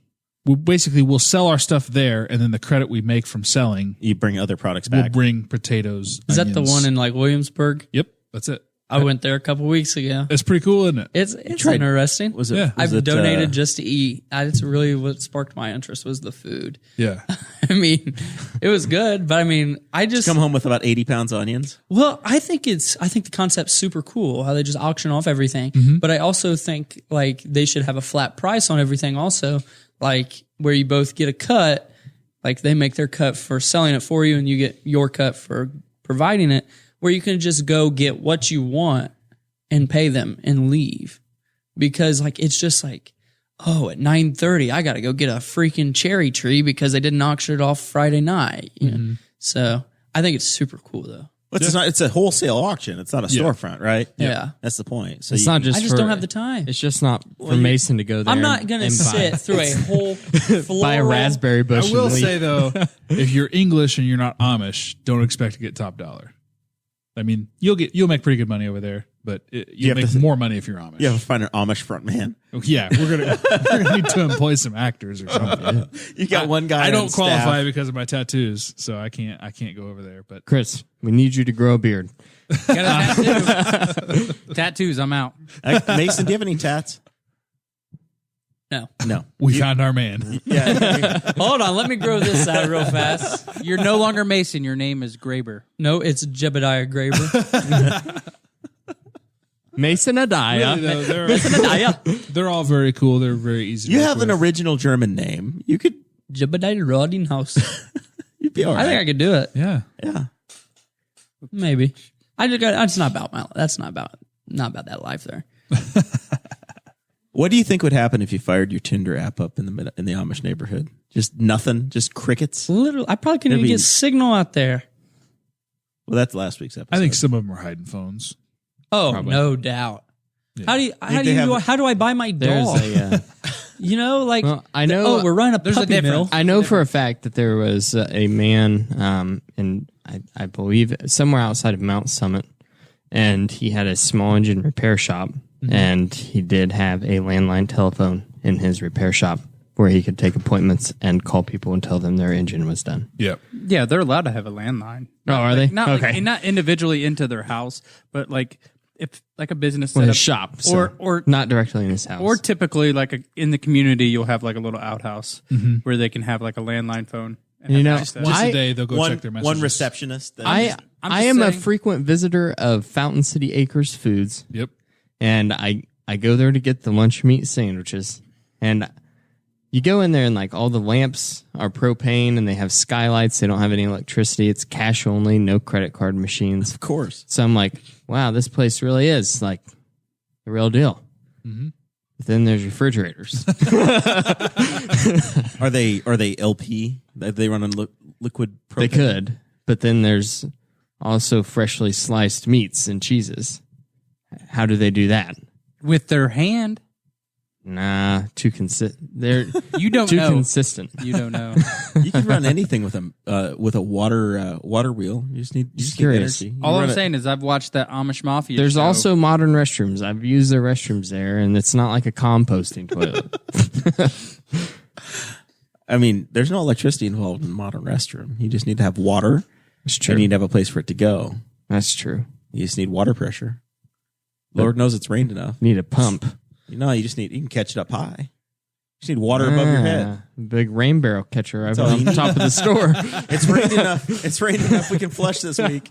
We'll sell our stuff there, and then the credit we make from selling, You bring other products we'll back. bring potatoes. Is that the onions. one in like Williamsburg? Yep, that's it. I went there a couple weeks ago. It's pretty cool, isn't it? It's interesting. Was it? Yeah. was I've it, donated just to eat. That's really what sparked my interest was the food. Yeah. I mean, it was good, but I mean, I just come home with about 80 pounds of onions. well, I think the concept's super cool how they just auction off everything. But I also think like they should have a flat price on everything also, like where you both get a cut, like they make their cut for selling it for you and you get your cut for providing it, where you can just go get what you want and pay them and leave. Because like it's just like, oh, at 9:30 I got to go get a freaking cherry tree because they didn't auction it off Friday night. You know? So I think it's super cool though. But it's a wholesale auction. It's not a storefront, right? Yeah. That's the point. So It's not just I just for- don't have the time. It's just not for Mason to go there. I'm not going to sit through a whole floral, buy a raspberry bush. I will and leave. say though, if you're English and you're not Amish, don't expect to get top dollar. I mean, you'll make pretty good money over there, but you'll make more money if you're Amish. you have to find an Amish front man. Yeah, we're gonna need to employ some actors or something. You got one guy. I on don't qualify staff. because of my tattoos, so I can't go over there. But Chris, we need you to grow a beard. Got a tattoo. Tattoos, I'm out. Mason, do you have any tats? No. No. we found our man. Yeah. Hold on, let me grow this out real fast. You're no longer Mason. Your name is Graber. No, it's Jebediah Graber. Mason Adaya. Really, though, they're all very cool. They're very easy. You to work have an with. original German name. You could. Jebediah Rottinghaus. You'd be all right. I think I could do it. Yeah. Yeah. Maybe. That's not about not about that life there. What do you think would happen if you fired your Tinder app up in the Amish neighborhood? Just nothing. Just crickets. Literally, I probably couldn't even get signal out there. Well, that's last week's episode. I think some of them are hiding phones. Oh, Probably. no doubt. Yeah. How do I buy my There's dog? Like Well, I know. we're running a There's a puppy mill. I know for a fact that there was a man, and I believe somewhere outside of Mount Summit, and he had a small engine repair shop, and he did have a landline telephone in his repair shop where he could take appointments and call people and tell them their engine was done. Yep. Yeah, they're allowed to have a landline. Oh, are they? Not Okay. not individually into their house, but like if like a business Well, setup, his shop, so or not directly in his house. or typically like in the community, you'll have like a little outhouse where they can have like a landline phone. And You have know, access. Just I- a day they'll go check their messages. one receptionist. that- I just am a saying- frequent visitor of Fountain City Acres Foods, Yep. and I go there to get the lunch meat sandwiches, and you go in there and like all the lamps are propane and they have skylights. They don't have any electricity. It's cash only, no credit card machines. of course. So I'm like, wow, this place really is like the real deal. But then there's refrigerators. Are they LP? They run on liquid propane? They could, but then there's also freshly sliced meats and cheeses. How do they do that? with their hand. Nah, too consistent. They're You don't too know. consistent. You don't know. You can run anything with a water wheel. You just need curious. energy. You All run I'm it- saying is I've watched that Amish Mafia There's show. also modern restrooms. I've used their restrooms there, and it's not like a composting toilet. I mean, there's no electricity involved in a modern restroom. You just need to have water. That's And true. you need to have a place for it to go. That's true. You just need water pressure. Lord knows it's rained enough. Need a pump. You can catch it up high. You just need water above your head. Big rain barrel catcher over all on you the need. top of the store. It's rained enough. It's rained enough. We can flush this week.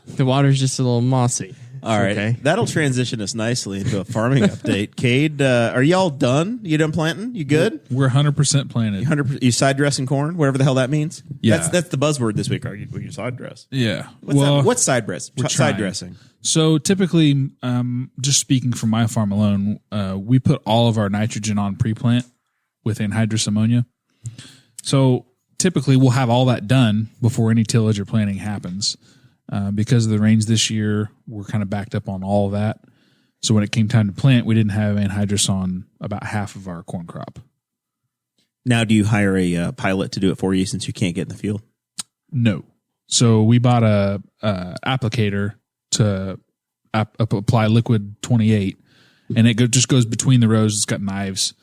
The water's just a little mossy. All right. Okay. That'll transition us nicely into a farming update. Cade, are y'all done? You done planting? You good? We're 100% planted. 100%. You side dressing corn? Whatever the hell that means? Yeah. That's the buzzword this week. Are you side dress? Yeah. What's side dress? we're Side trying. dressing. So typically, just speaking from my farm alone, we put all of our nitrogen on pre-plant with anhydrous ammonia. So typically, we'll have all that done before any tillage or planting happens. Because of the rains this year, we're kind of backed up on all of that. So when it came time to plant, we didn't have anhydrous on about half of our corn crop. Now, do you hire a pilot to do it for you since you can't get in the field? No. So we bought a applicator to apply liquid 28, and it just goes between the rows. It's got knives.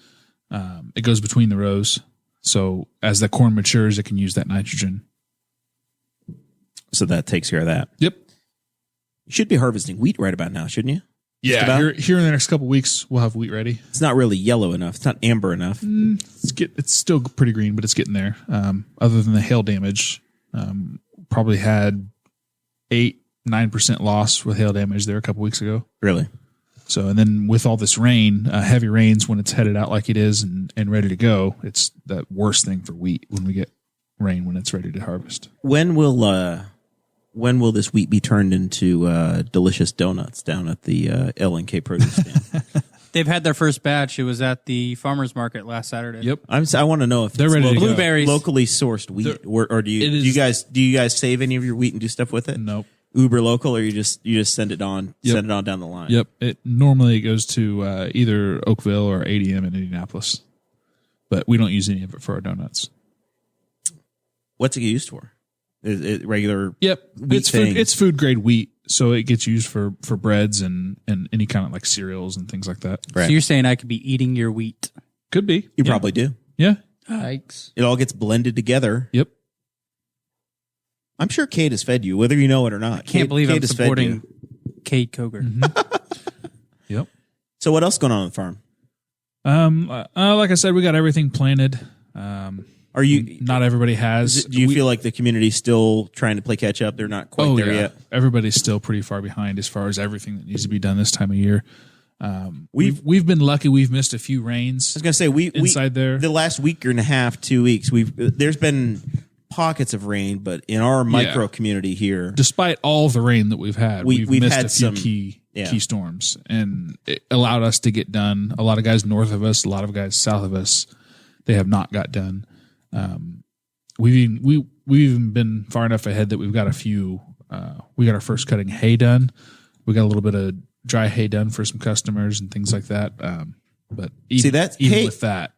It goes between the rows. So as the corn matures, it can use that nitrogen. So that takes care of that. Yep. You should be harvesting wheat right about now, shouldn't you? Yeah. about? Here in the next couple of weeks, we'll have wheat ready. It's not really yellow enough. It's not amber enough. It's still pretty green, but it's getting there. Other than the hail damage, probably had 8-9% loss with hail damage there a couple weeks ago. Really? So, and then with all this rain, heavy rains, when it's headed out like it is and ready to go, it's the worst thing for wheat when we get rain when it's ready to harvest. When will this wheat be turned into delicious donuts down at the L&K produce stand? They've had their first batch. It was at the farmers market last Saturday. Yep. I want to know if They're it's ready to go. Blueberries. locally sourced wheat, or do It is- you guys save any of your wheat and do stuff with it? Nope. Uber local, or you just send it on Yep. send it on down the line. Yep. It normally goes to either Oakville or ADM in Indianapolis, but we don't use any of it for our donuts. What's it get used for? Is it regular? Yep. Wheat thing. It's food grade wheat, so it gets used for breads and any kind of like cereals and things like that. Right. So you're saying I could be eating your wheat? Could be. You probably do. Yeah. Yikes. It all gets blended together. Yep. I'm sure Kate has fed you, whether you know it or not. Can't believe Kate I'm has fed supporting you. Kade Koger. Yep. So what else going on the farm? Like I said, we got everything planted. Are you? Not everybody has. Do you feel like the community's still trying to play catch up? They're not quite there yet. Everybody's still pretty far behind as far as everything that needs to be done this time of year. We've been lucky. We've missed a few rains. I was gonna say Inside there. the last week and a half, 2 weeks. There's been pockets of rain, but in our micro community here, Despite all the rain that we've had, we've we've missed had a few some- key storms, and it allowed us to get done. A lot of guys north of us, a lot of guys south of us, they have not got done. We've even been far enough ahead that we've got a few. We got our first cutting hay done. We got a little bit of dry hay done for some customers and things like that. But even with that,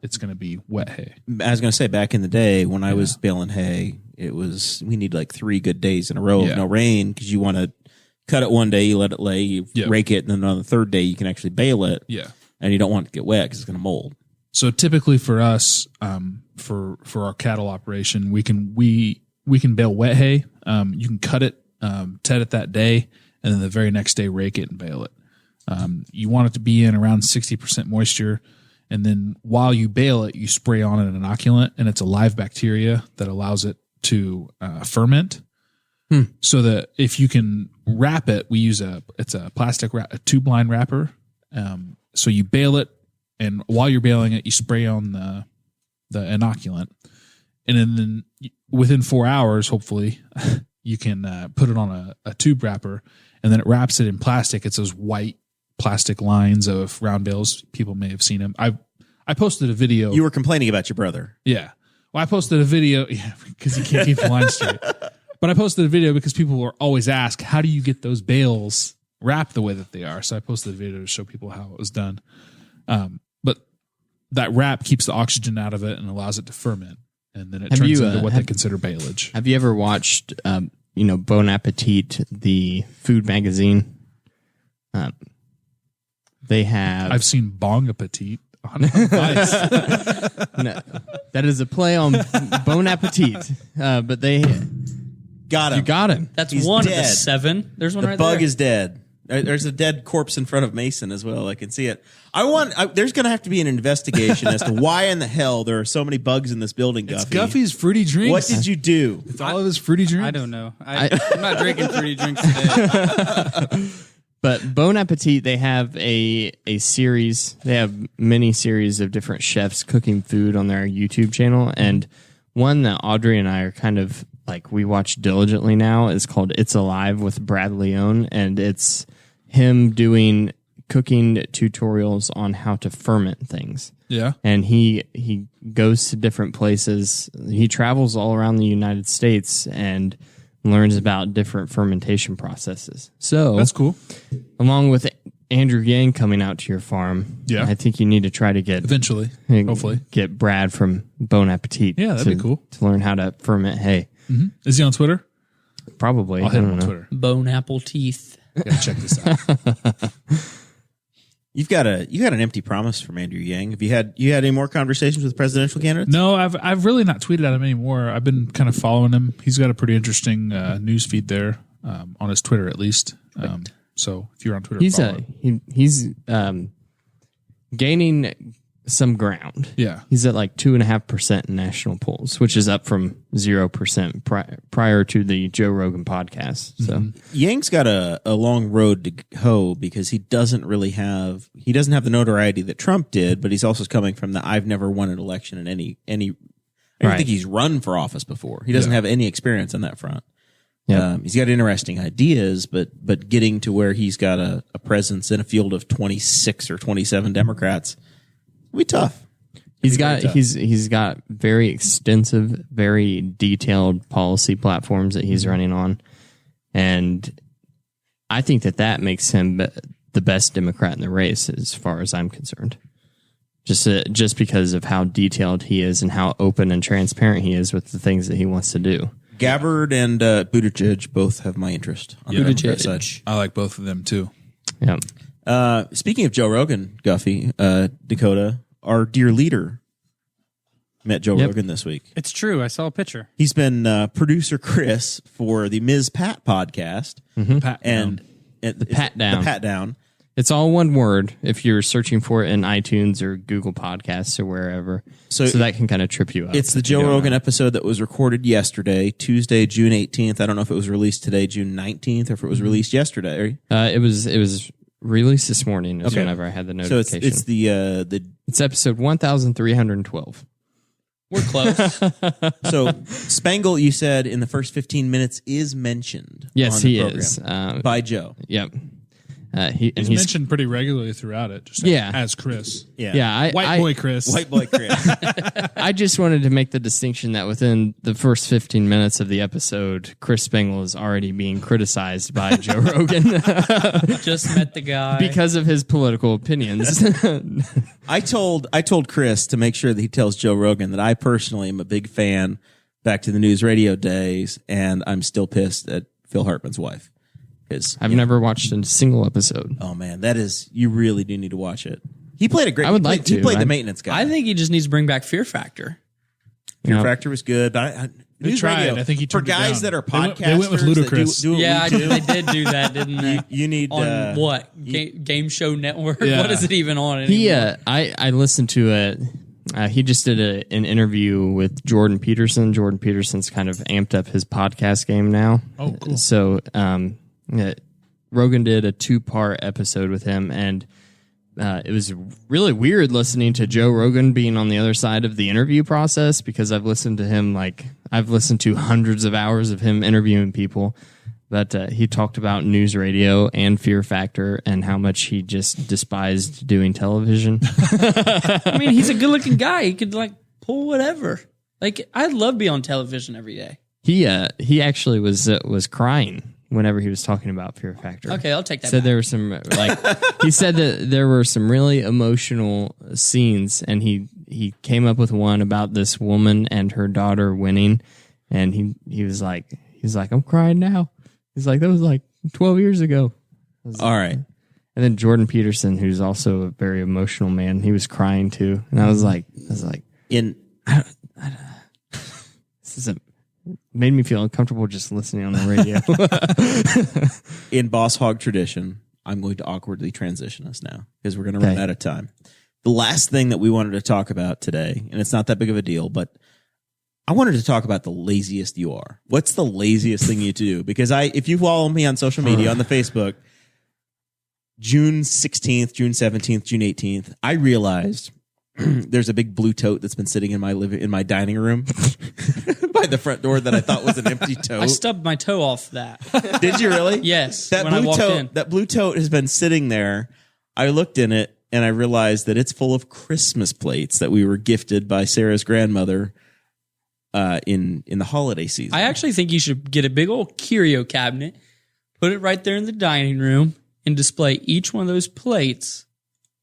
it's going to be wet hay. I was going to say, back in the day when I was baling hay, we need like 3 good days in a row of no rain, because you want to cut it one day, you let it lay, you rake it, and then on the third day you can actually bale it. Yeah. And you don't want it to get wet because it's going to mold. So typically for us, for our cattle operation, we can bale wet hay. You can cut it, ted it that day, and then the very next day rake it and bale it. You want it to be in around 60% moisture. And then while you bale it, you spray on an inoculant, and it's a live bacteria that allows it to ferment. So that if you can wrap it, we use it's a plastic a tube line wrapper. So you bale it, and while you're baling it, you spray on the inoculant, and then within 4 hours, hopefully, you can put it on a tube wrapper, and then it wraps it in plastic. It's those white plastic lines of round bales. People may have seen them. I posted a video. You were complaining about your brother. Yeah. Well, I posted a video because he can't keep the line straight. But I posted a video because people were always asked, how do you get those bales wrapped the way that they are? So I posted a video to show people how it was done. But that wrap keeps the oxygen out of it and allows it to ferment. And then it turns into what they consider baleage. Have you ever watched, Bon Appetit, the food magazine? They have. I've seen Bong Appetit on Vice. No, that is a play on Bon Appetit. But they got him. You got him. That's He's one dead. of the 7. There's one The right bug there. is dead. There's a dead corpse in front of Mason as well. I can see it. There's going to have to be an investigation as to why in the hell there are so many bugs in this building, Guffey. It's Guffey's fruity drinks. What did you do? It's all of his fruity drinks. I don't know. I'm not drinking fruity drinks today. But Bon Appetit, they have a series. They have many series of different chefs cooking food on their YouTube channel, and one that Audrey and I are kind of like we watch diligently now is called "It's Alive" with Brad Leone, and it's him doing cooking tutorials on how to ferment things. Yeah. And he goes to different places. He travels all around the United States and learns about different fermentation processes. So That's cool. along with Andrew Yang coming out to your farm, Yeah. I think you need to try to get Eventually. Hopefully. get Brad from Bon Appetit. Yeah, that'd be cool. To learn how to ferment hay. Is he on Twitter? Probably. I'll hit I him don't on know. Twitter. Bone apple teeth. Gotta check this out. You got an empty promise from Andrew Yang. Have you had any more conversations with presidential candidates? No, I've really not tweeted at him anymore. I've been kind of following him. He's got a pretty interesting news feed there on his Twitter, at least. So if you're on Twitter, follow him. He's gaining some ground. Yeah. He's at like 2.5% in national polls, which is up from 0% prior to the Joe Rogan podcast. So Yang's got a long road to hoe because he doesn't have the notoriety that Trump did, but he's also coming from the I've never won an election in any I don't Right. think he's run for office before. He doesn't have any experience on that front. yeah. He's got interesting ideas, but getting to where he's got a presence in a field of 26 or 27 Democrats will be tough. He's got very extensive, very detailed policy platforms that he's running on, and I think that makes him the best Democrat in the race, as far as I'm concerned. Just because of how detailed he is and how open and transparent he is with the things that he wants to do. Gabbard and Buttigieg both have my interest on the Democrat side. I like both of them too. Yeah. Speaking of Joe Rogan, Guffey, Dakota, our dear leader met Joe Rogan this week. It's true. I saw a picture. He's been producer Chris for the Ms. Pat podcast Pat and The Pat Down. The Pat Down. It's all one word if you're searching for it in iTunes or Google Podcasts or wherever. So that can kind of trip you up. It's the Joe Rogan episode that was recorded yesterday, Tuesday, June 18th. I don't know if it was released today, June 19th, or if it was released yesterday. It was released this morning. Is whenever I had the So notification. it's It's episode 1312. We're close. so Spangle, you said in the first 15 minutes is mentioned. Yes, on the he program is. by Joe. Yep. He's mentioned pretty regularly throughout it. Just as Chris. Yeah. White boy Chris. I just wanted to make the distinction that within the first 15 minutes of the episode, Chris Spangle is already being criticized by Joe Rogan. Just met the guy. Because of his political opinions. I told Chris to make sure that he tells Joe Rogan that I personally am a big fan back to the news radio days, and I'm still pissed at Phil Hartman's wife. I've never watched a single episode. Oh man, you really do need to watch it. He played a great. He played the maintenance guy. I think he just needs to bring back Fear Factor. Fear Factor was good, but they tried. Radio, I think he turned for guys it down. That are podcasters. They went with Ludacris. They did do that, didn't they? You need on what Game Show Network? Yeah. What is it even on anymore? I listened to it. He just did an interview with Jordan Peterson. Jordan Peterson's kind of amped up his podcast game now. Oh, cool. So Rogan did a 2-part episode with him, and it was really weird listening to Joe Rogan being on the other side of the interview process, because I've listened to him I've listened to hundreds of hours of him interviewing people. But he talked about news radio and Fear Factor and how much he just despised doing television. I mean, he's a good-looking guy. He could pull whatever. I'd love to be on television every day. He actually was crying whenever he was talking about Fear Factor. Okay, I'll take that. Said there were some he said that there were some really emotional scenes, and he came up with one about this woman and her daughter winning, and he was like I'm crying now. He's like, that was 12 years ago. All right. And then Jordan Peterson, who's also a very emotional man, he was crying too. And I was like, this made me feel uncomfortable just listening on the radio. In Boss Hog tradition, I'm going to awkwardly transition us now because we're going to run out of time. The last thing that we wanted to talk about today, and it's not that big of a deal, but I wanted to talk about the laziest you are. What's the laziest thing you do? Because if you follow me on social media, on the Facebook, June 16th, June 17th, June 18th, I realized there's a big blue tote that's been sitting in my dining room by the front door that I thought was an empty tote. I stubbed my toe off that. Did you really? Yes. That blue tote has been sitting there. I looked in it and I realized that it's full of Christmas plates that we were gifted by Sarah's grandmother in the holiday season. I actually think you should get a big old curio cabinet, put it right there in the dining room, and display each one of those plates.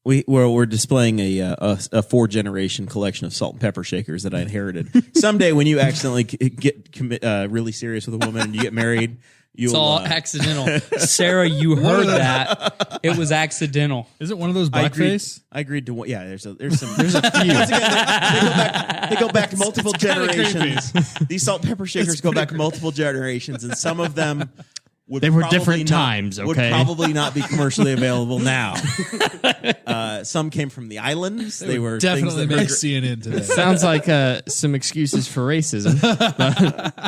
We're displaying a 4-generation collection of salt and pepper shakers that I inherited. Someday, when you accidentally get really serious with a woman and you get married, it's all accidental. Sarah, you heard that. It was accidental. Is it one of those blackface? I agreed to. Yeah, there's a few. They go back multiple generations. These salt and pepper shakers go back multiple generations, and some of them they were different times. Would probably not be commercially available now. Some came from the islands. They were definitely make CNN today. Sounds like some excuses for racism.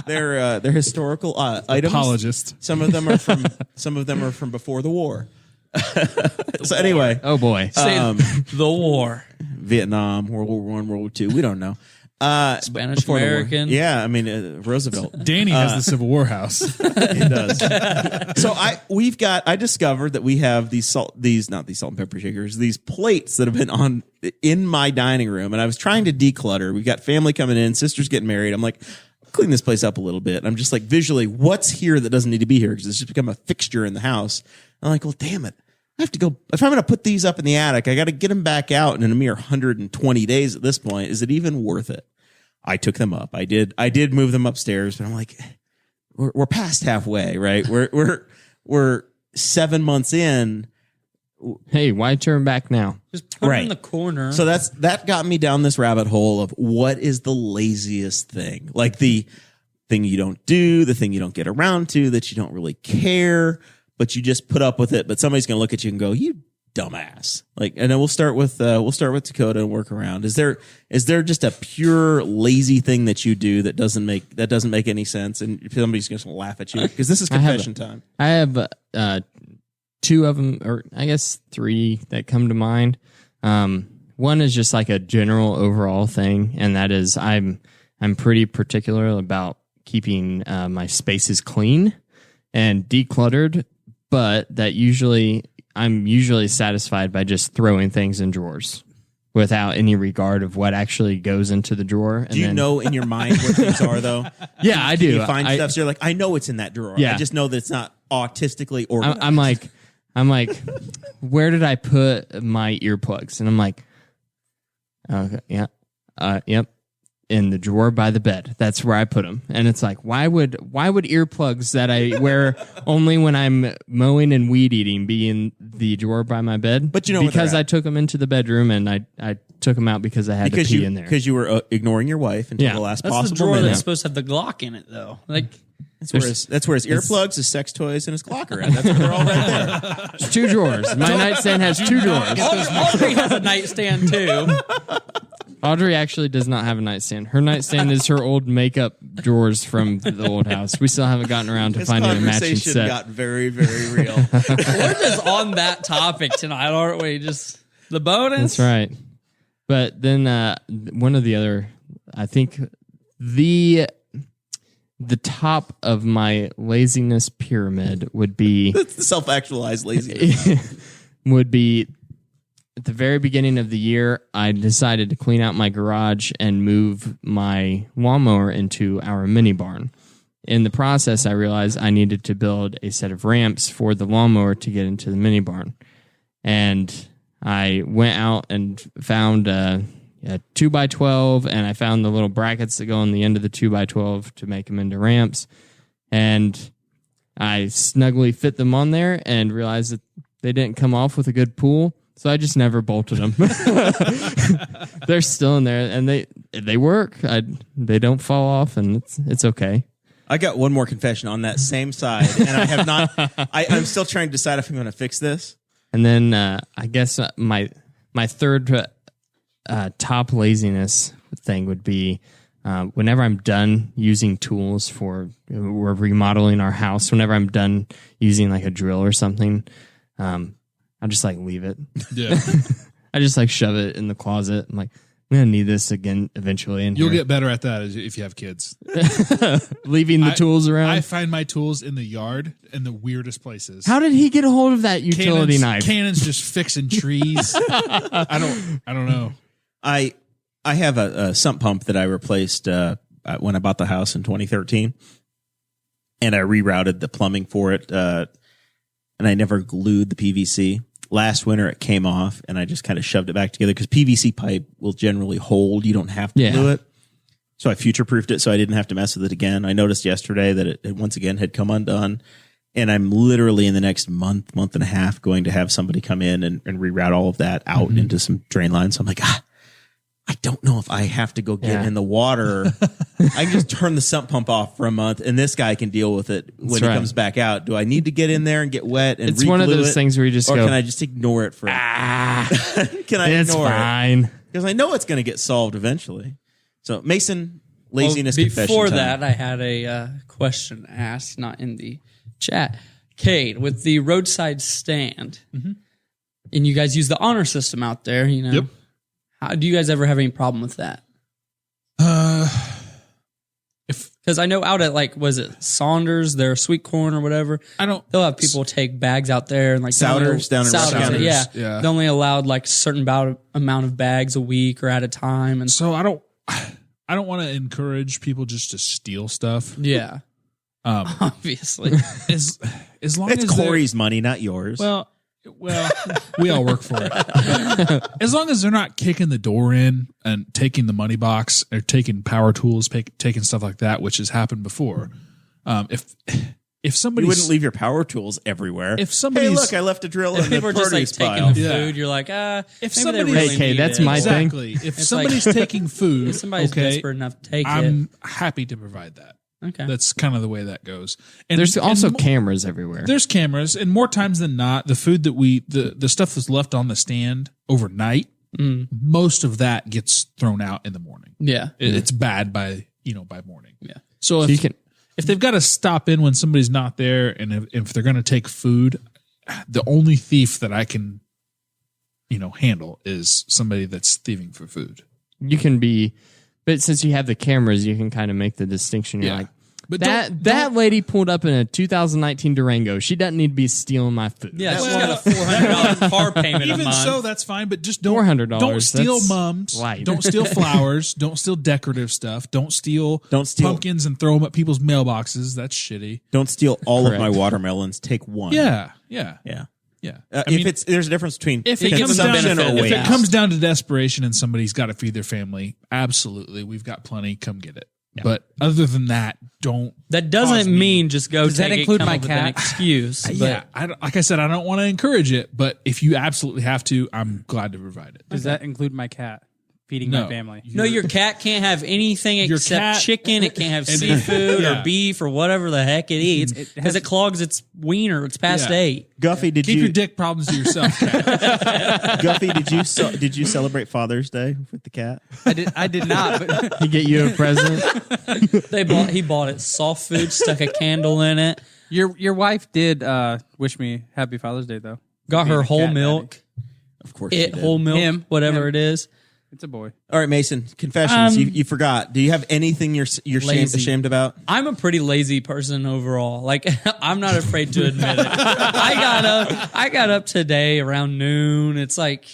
They're historical items. Apologist. Some of them are from before the war. So anyway, oh boy, the war, Vietnam, World War I, World War II. We don't know. Spanish American. Yeah, I mean Roosevelt. Danny has the Civil War house. He does. So I discovered that we have these not these salt and pepper shakers, these plates that have been in my dining room, and I was trying to declutter. We got family coming in, sisters getting married. I'm like, clean this place up a little bit. I'm just like, visually, what's here that doesn't need to be here because it's just become a fixture in the house. I'm like, well, damn it. I have to go. If I'm going to put these up in the attic, I got to get them back out in a mere 120 days at this point. Is it even worth it? I took them up. I did move them upstairs, but I'm like, we're past halfway, right? We're 7 months in. Hey, why turn back now? Just put them in the corner. So that got me down this rabbit hole of what is the laziest thing? Like the thing you don't do, the thing you don't get around to, that you don't really care, but you just put up with it. But somebody's going to look at you and go, "You dumbass!" And then we'll start with Dakota and work around. Is there just a pure lazy thing that you do that doesn't make any sense, and somebody's going to laugh at you because this is confession time? I have 2 of them, or I guess 3 that come to mind. One is just like a general overall thing, and that is I'm pretty particular about keeping my spaces clean and decluttered, but that usually I'm usually satisfied by just throwing things in drawers without any regard of what actually goes into the drawer. And Do you know in your mind where things are, though? Yeah, I do. You find stuff, so you're like, I know it's in that drawer. Yeah. I just know that it's not autistically organized. I'm like, where did I put my earplugs? And I'm like, okay, yeah, yep, in the drawer by the bed. That's where I put them. And it's like, why would earplugs that I wear only when I'm mowing and weed eating be in the drawer by my bed? But you know, because I took them into the bedroom and I took them out because I had to pee in there. Because you were ignoring your wife until the last That's possible the drawer minute. that's supposed to have the Glock in it, though. Like, That's where his earplugs, his sex toys, and his clock are at. That's where they're all right there. It's 2 drawers. My nightstand has 2 drawers. Audrey has a nightstand too. Audrey actually does not have a nightstand. Her nightstand is her old makeup drawers from the old house. We still haven't gotten around to finding a matching Conversation set. got very, very real. We're just on that topic tonight, aren't we? Just the bonus. That's right. But then one of the other, I think the top of my laziness pyramid would be That's the self-actualized laziness. would be at the very beginning of the year, I decided to clean out my garage and move my lawnmower into our mini barn. In the process, I realized I needed to build a set of ramps for the lawnmower to get into the mini barn. And I went out and found a 2x12, and I found the little brackets that go on the end of the 2x12 to make them into ramps. And I snugly fit them on there and realized that they didn't come off with a good pull. So I just never bolted them. They're still in there, and they work. They don't fall off, and it's okay. I got one more confession on that same side, and I have not. I'm still trying to decide if I'm going to fix this. And then I guess my third top laziness thing would be whenever I'm done using tools we're remodeling our house. Whenever I'm done using like a drill or something. I just like leave it. Yeah. I just like shove it in the closet. I'm like, I'm gonna need this again eventually. You'll get better at that if you have kids. Leaving the tools around. I find my tools in the yard in the weirdest places. How did he get a hold of that utility knife? Cannon's just fixing trees. I don't know. I have a sump pump that I replaced when I bought the house in 2013, and I rerouted the plumbing for it. And I never glued the PVC. Last winter, it came off, and I just kind of shoved it back together because PVC pipe will generally hold. You don't have to glue it. So I future-proofed it so I didn't have to mess with it again. I noticed yesterday that it once again had come undone, and I'm literally in the next month and a half going to have somebody come in and reroute all of that out into some drain lines. So I'm like, I don't know if I have to go get in the water. I can just turn the sump pump off for a month, and this guy can deal with it when he comes back out. Do I need to get in there and get wet and it's one of those things where you just or go, can I just ignore it for? Can I it's ignore fine. it? Because I know it's going to get solved eventually. So Mason, laziness confession before time. that, I had a question asked, not in the chat. Kade, with the roadside stand, and you guys use the honor system out there, you know. Yep. How, do you guys ever have any problem with that? Because I know out at was it Saunders, their sweet corn or whatever. They'll have people take bags out there and Souders down in Rush County. Yeah, Yeah. they only allowed a certain amount of bags a week or at a time, and So I don't want to encourage people just to steal stuff. yeah, obviously. As long It's as they're- Corey's money, not yours. Well, we all work for it. As long as they're not kicking the door in and taking the money box or taking power tools, taking stuff like that, which has happened before. If somebody you wouldn't leave your power tools everywhere. If somebody's- hey, look, I left a drill in the People are just produce taking pile. the Yeah. food. You're like, If maybe somebody's- they really Hey, need that's it. my thing. exactly. If It's somebody's like- taking food, If somebody's okay, desperate enough to take I'm happy to provide that. Okay. That's kind of the way that goes. And There's also and cameras everywhere. There's cameras, and more times than not, the food that the stuff that's left on the stand overnight, most of that gets thrown out in the morning. Yeah. It's bad by morning. Yeah. So you can. if they've got to stop in when somebody's not there, and if they're going to take food, the only thief that I can handle is somebody that's thieving for food. You can be, but since you have the cameras, you can kind of make the distinction. You're Yeah. like, But that lady pulled up in a 2019 Durango. She doesn't need to be stealing my food. Yeah, she's got a $400 car payment a even month. so, that's fine. But just don't $400. Don't steal That's mums. light. Don't steal flowers. Don't steal decorative stuff. Don't steal pumpkins and throw them at people's mailboxes. That's shitty. Don't steal all Correct. of my watermelons. Take one. Yeah. There's a difference between If it comes down consumption to or benefit, waste. If it comes down to desperation and somebody's got to feed their family, absolutely, we've got plenty. Come get it. But other than that, don't. That doesn't mean just go Does that take include it, come my up with an cat? excuse. Yeah, like I said, I don't want to encourage it, but if you absolutely have to, I'm glad to provide it. Does that include my cat feeding my family? No, your cat can't have anything Your except cat- chicken. It can't have seafood Yeah. or beef or whatever the heck it eats because it clogs its wiener. It's past Yeah. 8. Guffey, did Keep you your dick problems to yourself, cat. Guffey, did you celebrate Father's Day with the cat? I did not. But He get you a present. He bought it soft food, stuck a candle in it, your wife did wish me Happy Father's Day though. got Being her a whole cat milk, Of course. she did. whole milk, Him. whatever it is. It's a boy. All right, Mason. Confessions. You forgot. Do you have anything you're Lazy. ashamed about? I'm a pretty lazy person overall. Like I'm not afraid to admit it. I got up today around noon. It's like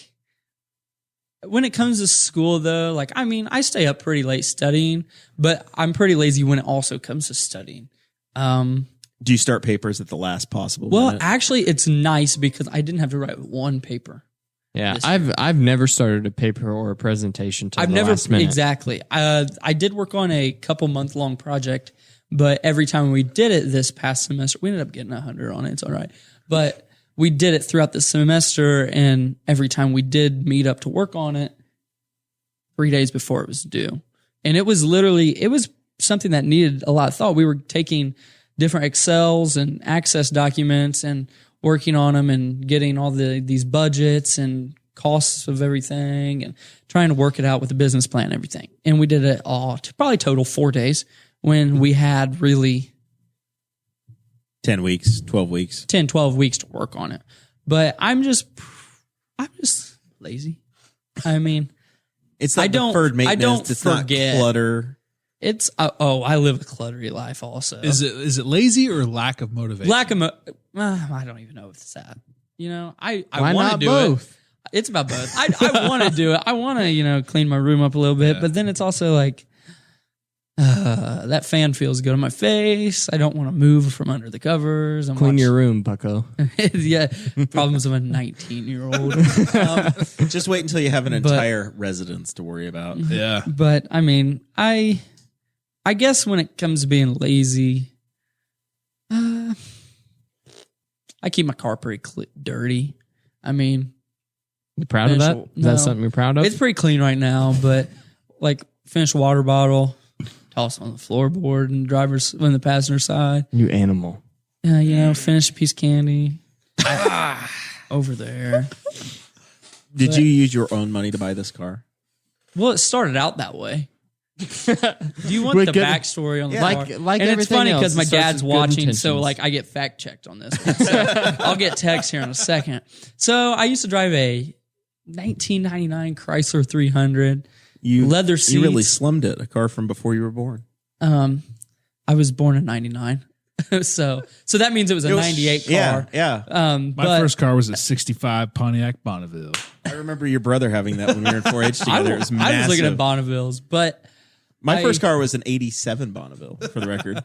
when it comes to school though, like I mean, I stay up pretty late studying, but I'm pretty lazy when it also comes to studying. Do you start papers at the last possible Well, minute? actually it's nice because I didn't have to write one paper. Yeah, This I've never started a paper or a presentation till I've the never last minute. exactly. I did work on a couple month long project, but every time we did it this past semester, we ended up getting 100 on it. It's all right, but we did it throughout the semester, and every time we did meet up to work on it, 3 days before it was due, and it was something that needed a lot of thought. We were taking different Excels and Access documents and working on them and getting all these budgets and costs of everything and trying to work it out with the business plan and everything. And we did it all to probably total 4 days when we had really 10 weeks, 12 weeks. 10, 12 weeks to work on it. But I'm just lazy. I mean, It's not I don't- deferred maintenance. I don't it's forget. not clutter. it's, I live a cluttery life also. Is it lazy or lack of motivation? Lack of, I don't even know if it's that. You know, I Why want to not do both? it. It's about both. I want to do it. I want to, clean my room up a little bit, but then it's also like, that fan feels good on my face. I don't want to move from under the covers. I'm Clean your room, bucko. yeah, problems of a 19-year-old. Just wait until you have an entire residence to worry about. Yeah. But I mean, I guess when it comes to being lazy, I keep my car pretty dirty. I mean, You proud of that? Is No. that something you're proud of? it's pretty clean right now, but like finish a water bottle, toss it on the floorboard and the passenger side. You animal. Finish a piece of candy. Over there. Did you use your own money to buy this car? Well, it started out that way. Do you want We're the good. backstory on the Like- car? like and it's everything funny else, because it my starts dad's with good watching, so intentions. like I get fact checked on this. So I'll get text here in a second. So I used to drive a 1999 Chrysler 300, leather seats. You really slummed it. A car from before you were born. I was born in 99. so that means it was a 98 car. Yeah. My first car was a 65 Pontiac Bonneville. I remember your brother having that when we were in 4-H together. It was I massive. was looking at Bonnevilles, but My first car was an 87 Bonneville, for the record.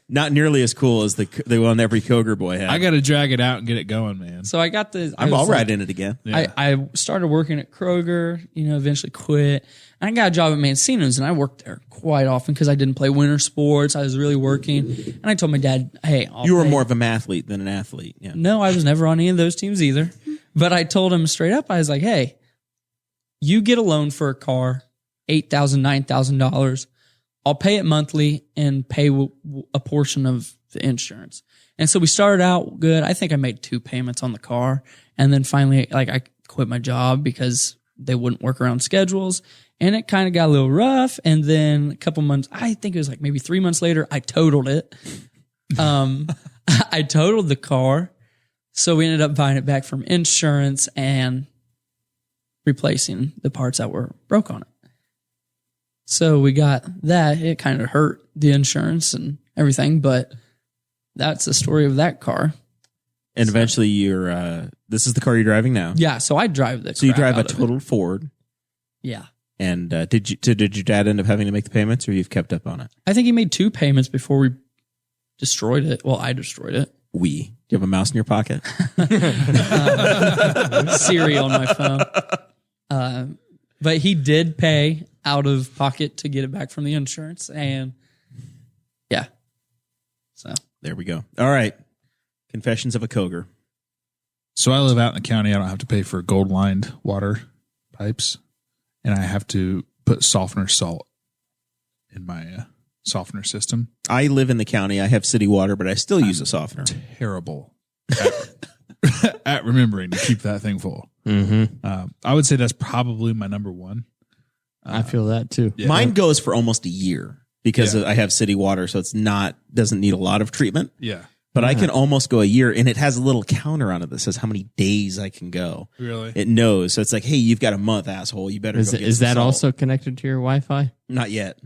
Not nearly as cool as the one every Koger boy had. I got to drag it out and get it going, man. so I got the. I'll ride in it again. Yeah. I started working at Kroger, eventually quit. And I got a job at Mancino's, and I worked there quite often because I didn't play winter sports. I was really working. And I told my dad, hey, You were more of a mathlete than an athlete. Yeah. No, I was never on any of those teams either. But I told him straight up, I was like, hey, you get a loan for a car, $8,000, $9,000. I'll pay it monthly and pay a portion of the insurance. And so we started out good. I think I made 2 payments on the car. And then finally, I quit my job because they wouldn't work around schedules. And it kind of got a little rough. And then a couple months, I think it was like maybe 3 months later, I totaled it. I totaled the car. So we ended up buying it back from insurance and replacing the parts that were broke on it. So we got that. It kind of hurt the insurance and everything. But that's the story of that car. And eventually this is the car you're driving now. Yeah, so I drive the. So you drive a total Ford. Yeah. And did your dad end up having to make the payments, or you've kept up on it? I think he made 2 payments before we destroyed it. Well, I destroyed it. Do you have a mouse in your pocket? Siri on my phone. But he did pay out of pocket to get it back from the insurance, and yeah. So there we go. All right. Confessions of a Koger. So I live out in the county. I don't have to pay for gold lined water pipes, and I have to put softener salt in my softener system. I live in the county. I have city water, but I still use a softener. Terrible at remembering to keep that thing full. Mm-hmm. I would say that's probably my number one. I feel that too. Yeah. Mine goes for almost a year because I have city water, so doesn't need a lot of treatment. Yeah. But I can almost go a year, and it has a little counter on it that says how many days I can go. Really? It knows. So it's like, hey, you've got a month, asshole. You better go get Is some that salt. also connected to your Wi-Fi? Not yet.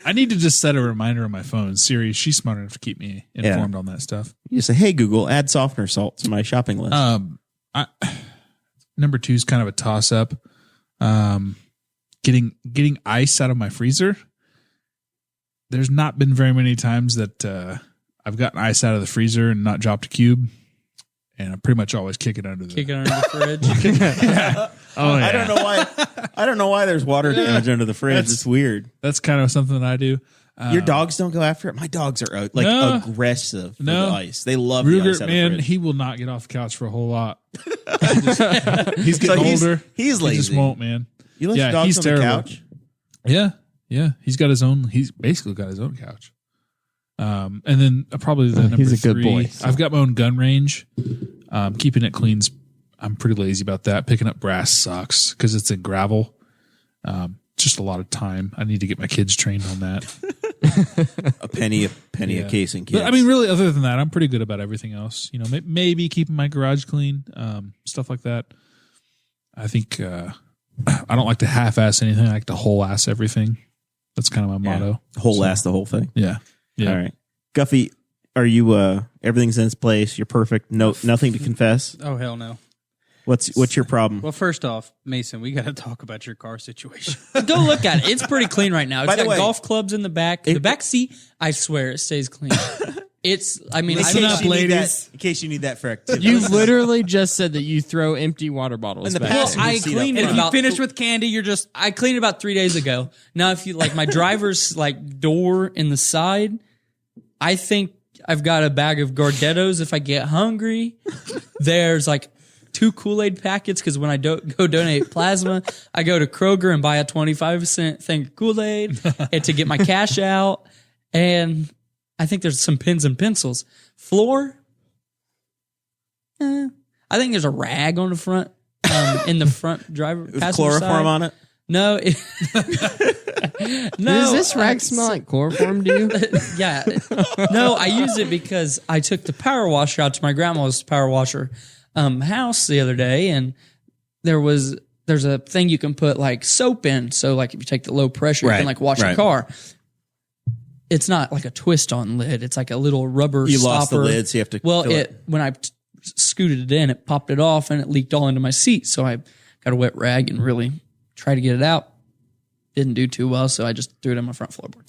I need to just set a reminder on my phone. Siri, she's smart enough to keep me informed on that stuff. You say, hey, Google, add softener salt to my shopping list. Number 2 is kind of a toss up. Getting ice out of my freezer. There's not been very many times that I've gotten ice out of the freezer and not dropped a cube, and I pretty much always kick it under the fridge. Yeah. Oh yeah. I don't know why there's water damage under the fridge. It's weird. That's kind of something that I do. Your dogs don't go after it. My dogs are aggressive for the ice. They love Ruger, the ice out man, of the fridge. he will not get off the couch for a whole lot. He's getting older. He's lazy. He just won't, man. You let your dogs on the couch? Yeah. He's basically got his own couch. And then probably the number he's a 3. good boy. So. I've got my own gun range. Keeping it clean's. I'm pretty lazy about that. Picking up brass sucks because it's in gravel. Just a lot of time. I need to get my kids trained on that. a penny a case in kids. But, I mean, really, other than that, I'm pretty good about everything else. You know, maybe keeping my garage clean, stuff like that. I think I don't like to half-ass anything. I like to whole-ass everything. That's kind of my motto. Whole-ass the whole thing. Yeah. All right. Guffey, are you, everything's in its place? You're perfect? No, nothing to confess? Oh, hell no. What's your problem? Well, first off, Mason, we got to talk about your car situation. Go look at it. It's pretty clean right now. It's By the got way, golf clubs in the back. The back seat, I swear, it stays clean. Listen up, ladies. In case you need that for activity. You literally just said that you throw empty water bottles In the back. past. I seat cleaned up it front. If you about finish with candy, you're just... I cleaned it about 3 days ago. Now, if you like my driver's like door in the side, I think I've got a bag of Gardettos if I get hungry. There's like 2 Kool-Aid packets because when I go donate plasma, I go to Kroger and buy a 25-cent thing of Kool-Aid and to get my cash out. And I think there's some pens and pencils. Floor, I think there's a rag on the front, in the front driver With passenger chloroform side. on it? No. No. Does this rag smell like chloroform to you? Yeah. No, I used it because I took the power washer out to my grandma's power washer house the other day, and there's a thing you can put like soap in. So like if you take the low pressure, you can like wash your car. It's not like a twist on lid. It's like a little rubber You stopper. lost the lid, so you have to Well, fill it. when I scooted it in, it popped it off and it leaked all into my seat. So I got a wet rag and really tried to get it out. Didn't do too well, so I just threw it on my front floorboard.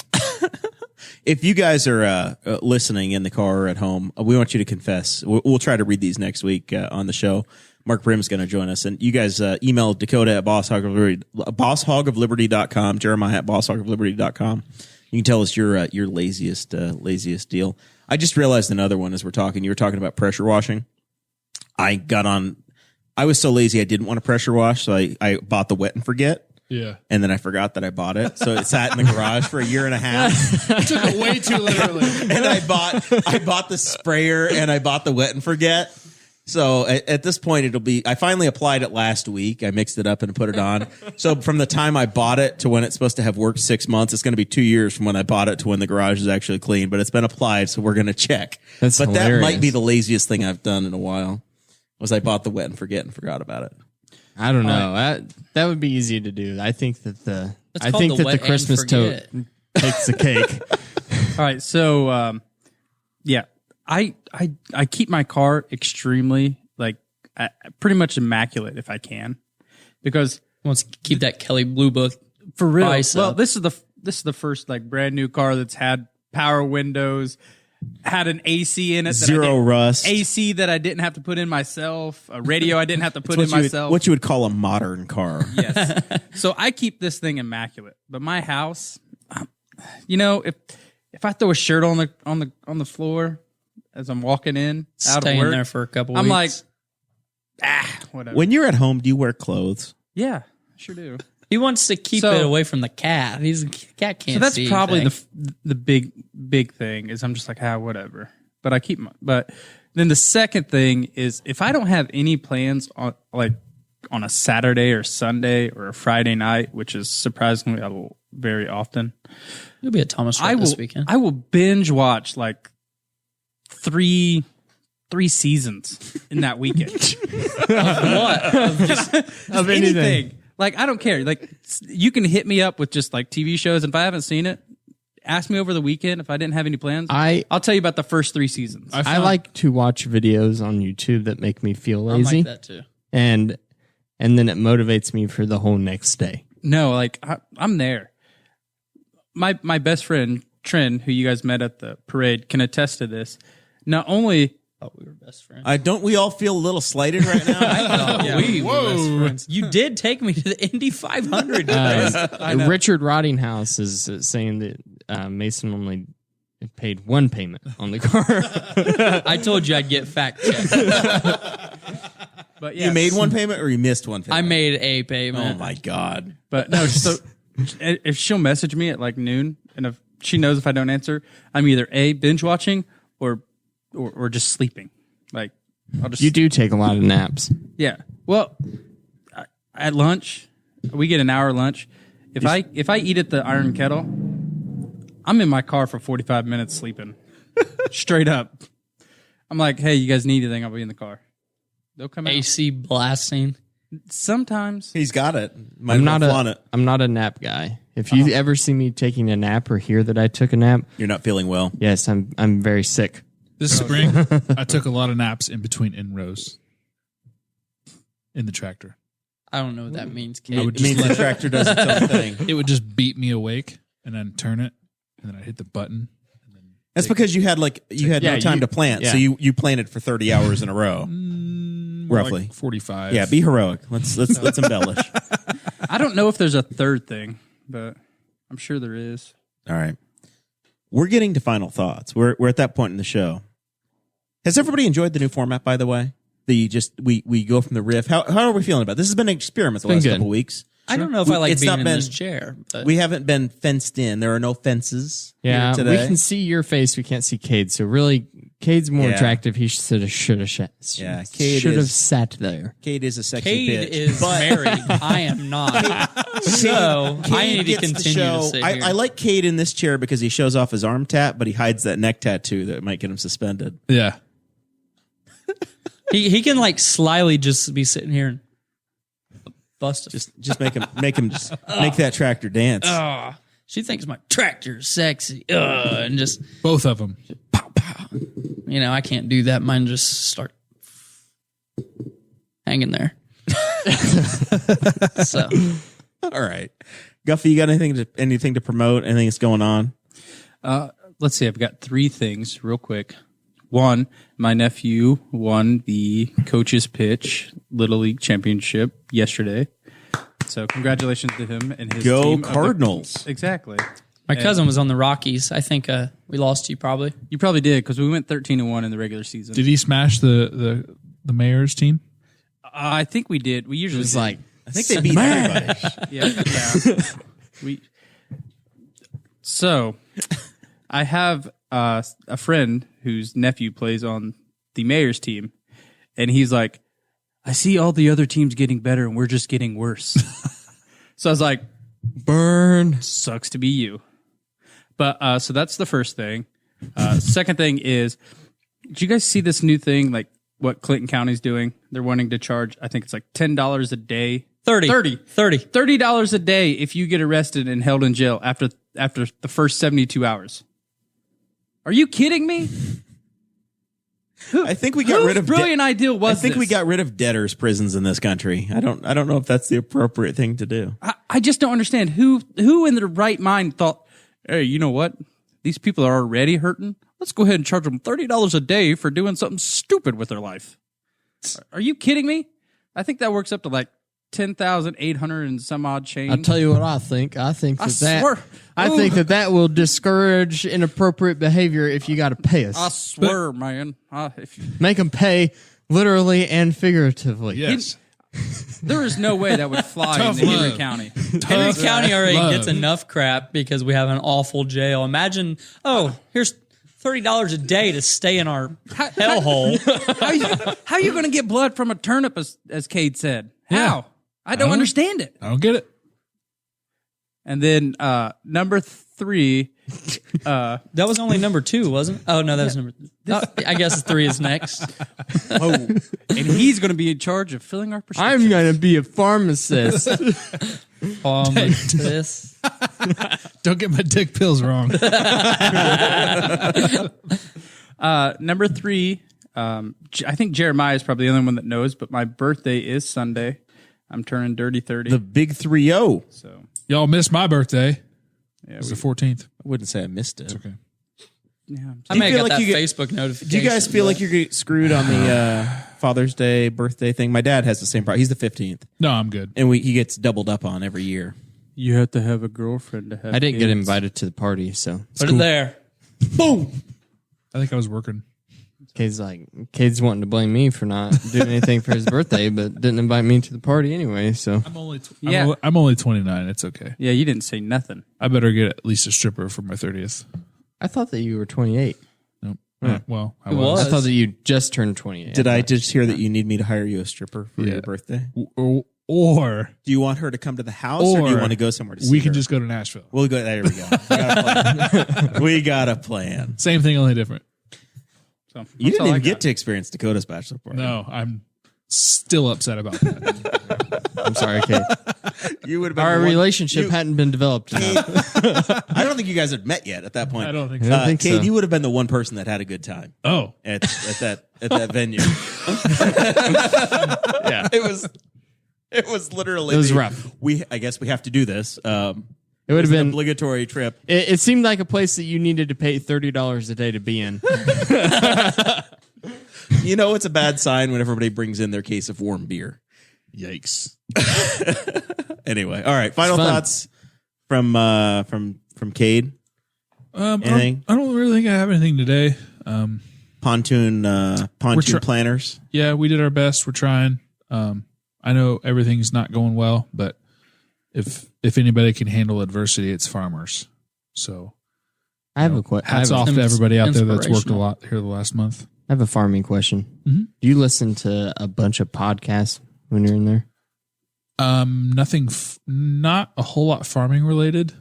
If you guys are listening in the car or at home, we want you to confess. We'll try to read these next week on the show. Mark Brim's going to join us. And you guys email Dakota at Boss Hog of Liberty, bosshogofliberty.com, Jeremiah at bosshogofliberty.com. You can tell us your laziest deal. I just realized another one as we're talking. You were talking about pressure washing. I was so lazy I didn't want to pressure wash, so I bought the wet and forget. Yeah. And then I forgot that I bought it. So it sat in the garage for a year and a half. Took it way too literally. And I bought the sprayer and I bought the wet and forget. So at this point, I finally applied it last week. I mixed it up and put it on. So from the time I bought it to when it's supposed to have worked 6 months, it's going to be 2 years from when I bought it to when the garage is actually clean, but it's been applied. So we're going to check. That's but hilarious. That might be the laziest thing I've done in a while was I bought the wet and forget and forgot about it. I don't know. That would be easy to do. I think that It's called the wet and Christmas forget. takes the cake. All right, so yeah, I keep my car extremely pretty much immaculate if I can, because Wants to keep that Kelly Blue Book for real. price Well, up. this is the first brand new car that's had power windows, had an AC in it, Zero rust. AC that I didn't have to put in myself, a radio I didn't have to put in What myself. you would call a modern car. Yes. So I keep this thing immaculate. But my house, if I throw a shirt on the floor as I'm walking in out Staying of work, there for a couple I'm weeks. whatever. When you're at home, do you wear clothes? Yeah, I sure do. He wants to keep So- it away from the cat. Cat can't So that's see probably anything. the big thing is I'm just whatever. But I keep but then the second thing is if I don't have any plans on a Saturday or Sunday or a Friday night, which is surprisingly very often, You'll be at Thomas Rhett this weekend. I will binge watch three seasons in that weekend. What? Of anything. I don't care. You can hit me up with just TV shows. And if I haven't seen it, ask me over the weekend. If I didn't have any plans, I'll tell you about the first 3 seasons. I like to watch videos on YouTube that make me feel I'm lazy, like that too. and then it motivates me for the whole next day. No, I'm there. My best friend, Trin, who you guys met at the parade, can attest to this. Not only... Oh, we were best friends. Don't we all feel a little slighted right now? We were best friends. You did take me to the Indy 500. Chris. Richard Rottinghaus is saying that Mason only paid one payment on the car. I told you I'd get fact checked. But yeah, You made one payment or you missed one payment? I made a payment. Oh my God. But no, so if she'll message me at noon, and if she knows if I don't answer, I'm either binge watching or just sleeping. I'll just You do take a lot of naps. Yeah. Well, at lunch, we get an hour lunch. If I eat at the Iron Kettle, I'm in my car for 45 minutes sleeping. Straight up. I'm like, hey, you guys need anything? I'll be in the car. They'll come out. AC blasting. Sometimes. He's got it. Might I'm have not flaunt it. I'm not a nap guy. If you ever see me taking a nap or hear that I took a nap, You're not feeling well. yes, I'm very sick. This spring, I took a lot of naps in between in rows in the tractor. I don't know what that means, I kid. would It means just the tractor does its own thing. it would just beat me awake and then turn it, and then I hit the button. That's because you had no time to plant, so you planted for 30 hours in a row, roughly. Like 45. Yeah, be heroic. Let's embellish. I don't know if there's a third thing, but I'm sure there is. All right, we're getting to final thoughts. We're at that point in the show. Has everybody enjoyed the new format? By the way, we go from the riff. How are we feeling about it? This has been an experiment the last couple weeks. I don't know if I like It's being not in been- this chair. But We haven't been fenced in. There are no fences. Yeah, here we today. can see your face. We can't see Cade. So really, Cade's more Yeah. attractive. He should have Cade should have is- sat there. Cade is a sexy Cade bitch. is married. I am not. So I Cade need to gets the continue show. to sit here. I like Cade in this chair because he shows off his arm tat, but he hides that neck tattoo that might get him suspended. Yeah. He can slyly just be sitting here and bust us. Just make him make that tractor dance. She thinks my tractor's sexy. And just Both of them. pow pow. I can't do that. Mine just start hanging there. So All right, Guffey, you got anything to promote? Anything that's going on? Let's see. I've got 3 things real quick. One, my nephew won the coach's pitch Little League championship yesterday. So congratulations to him and his Go team. Cardinals. Exactly. my cousin was on the Rockies. I think we lost you probably. You probably did because we went 13-1 in the regular season. Did he smash the mayor's team? I think we did. We usually It's do. like I think they beat everybody. Yeah. So I have a friend whose nephew plays on the mayor's team, and he's like, I see all the other teams getting better and we're just getting worse. So I was like, burn. sucks to be you. But so that's the first thing. Second thing is, did you guys see this new thing, what Clinton County's doing? They're wanting to charge, I think it's $10 a day. 30. $30 a day if you get arrested and held in jail after after the first 72 hours. Are you kidding me? I think we got rid of brilliant idea was I think we this? got rid of debtors' prisons in this country. I don't know if that's the appropriate thing to do. I just don't understand who in their right mind thought, hey, you know what? These people are already hurting. Let's go ahead and charge them $30 a day for doing something stupid with their life. Are you kidding me? I think that works up to like 10,800 and some odd change. I'll tell you what I think. I think that will discourage inappropriate behavior if you got to pay us. I swear, man. Make them pay literally and figuratively. Yes. There is no way that would fly in Tough Henry love. County. Henry County already love. gets enough crap because we have an awful jail. Imagine, here's $30 a day to stay in our hellhole. How are you going to get blood from a turnip, as Kade said? How? I don't understand it. I don't get it. And then number 3. That was only number 2, wasn't it? Oh, no, that was number. I guess 3 is next. And he's going to be in charge of filling our prescriptions. I'm going to be a pharmacist. This. Don't get my dick pills wrong. Number 3, I think Jeremiah is probably the only one that knows, but my birthday is Sunday. I'm turning dirty 30. The big 3-0. So Y'all missed my birthday. yeah, It's the 14th. I wouldn't say I missed it. Okay. I may feel have got like you that get- Facebook notification. Do you guys feel like you're getting screwed on the Father's Day birthday thing? My dad has the same problem. He's the 15th, No, I'm good. and he gets doubled up on every year. you have to have a girlfriend to have I didn't get kids. invited to the party, so Put it there. Boom. I think I was working. Kade's wanting to blame me for not doing anything for his birthday, but didn't invite me to the party anyway. So I'm only Yeah. I'm only 29. It's okay. Yeah, you didn't say nothing. I better get at least a stripper for my 30th. I thought that you were 28. Nope. Well, I It was. was. I thought that you just turned 28. Did I just hear that you need me to hire you a stripper for Yeah. your birthday? Or Do you want her to come to the house, or do you Or want to go somewhere to see we her? can just go to Nashville. We'll go. There we go. We got a plan. We got a plan. Same thing, only different. So You that's all didn't I even get got. to experience Dakota's bachelor party. No, I'm still upset about that. I'm sorry, Kate. You would have been Our the one- relationship you- hadn't been developed enough. I don't think you guys had met yet at that point. I don't think I so. don't think Kate, so. you would have been the one person that had a good time Oh, at that venue. yeah. It was literally. It was rough. I guess we have to do this. It would have an been. obligatory trip. It seemed like a place that you needed to pay $30 a day to be in. You know, it's a bad sign when everybody brings in their case of warm beer. Yikes. Anyway, all right. Final fun. thoughts from Kade. Anything? I don't really think I have anything today. Pontoon planners. Yeah, we did our best. We're trying. I know everything's not going well, but if anybody can handle adversity, it's farmers. So I have a question. hats off to everybody out there that's worked a inspirational. lot here the last month. I have a farming question. Mhm. Do you listen to a bunch of podcasts when you're in there? Nothing, not a whole lot farming related.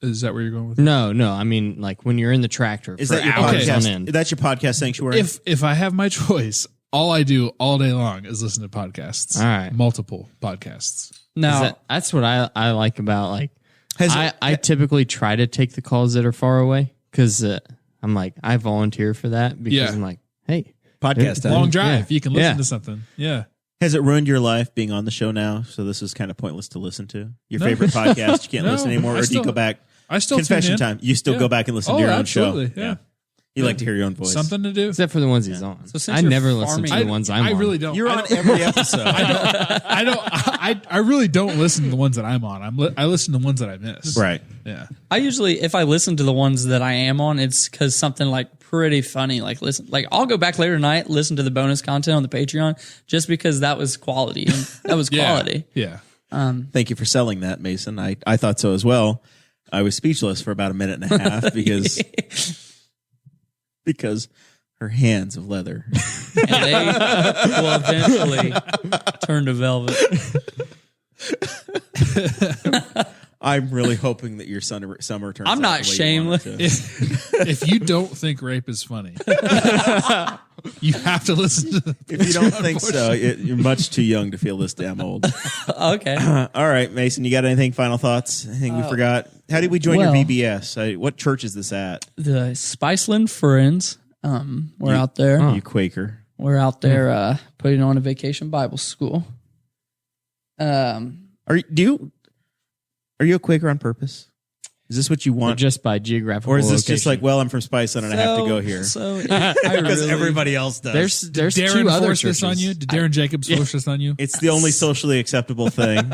Is that where you're going with it? No. I mean, like when you're in the tractor Is for that your hours on podcast? end. That's your podcast sanctuary. If I have my choice, all I do all day long is listen to podcasts. All right. Multiple podcasts. No, That's what I like about like. Has- I typically try to take the calls that are far away because I'm like I volunteer for that because Yeah. I'm like, hey, podcast time. Long drive. Yeah. You can listen Yeah. to something. Yeah. Has it ruined your life being on the show now? So this is kind of pointless to listen to. Your No. favorite podcast, you can't No, listen anymore, I or do you still- go back? I still Confession tune in. time. You still Yeah. go back and listen Oh, to your own absolutely. show. Yeah. You like to hear your own voice. Something to do. except for the ones he's on. So since I you're never listen farming- to the ones I'm on. I really don't. You're I on don't- every episode. I really don't listen to the ones that I'm on. I listen to the ones that I miss. Right. Yeah. I usually, if I listen to the ones that I am on, it's because something like pretty funny. Like I'll go back later tonight, listen to the bonus content on the Patreon, just because that was quality. And that was quality. Yeah. Thank you for selling that, Mason. I thought so as well. I was speechless for about a minute and a half because her hands of leather. And they will eventually turn to velvet. I'm really hoping that your summer turns. I'm out not the way you want it shameless. to. If you don't think rape is funny, You have to listen to the If you don't think so, you're much too young to feel this damn old. Okay. All right, Mason, you got anything? Final thoughts? Anything we forgot? How did we join your VBS? What church is this at? The Spiceland Friends. We're out there. You Quaker. We're out there putting on a vacation Bible school. Are you a Quaker on purpose? Is this what you Or want? just by geographical Or is this location? just like, well, I'm from Spiceland and I have to go here? So Because everybody else does. There's Darren two other forced churches. this on you? Did Darren Jacobs force this on you? It's the only socially acceptable thing.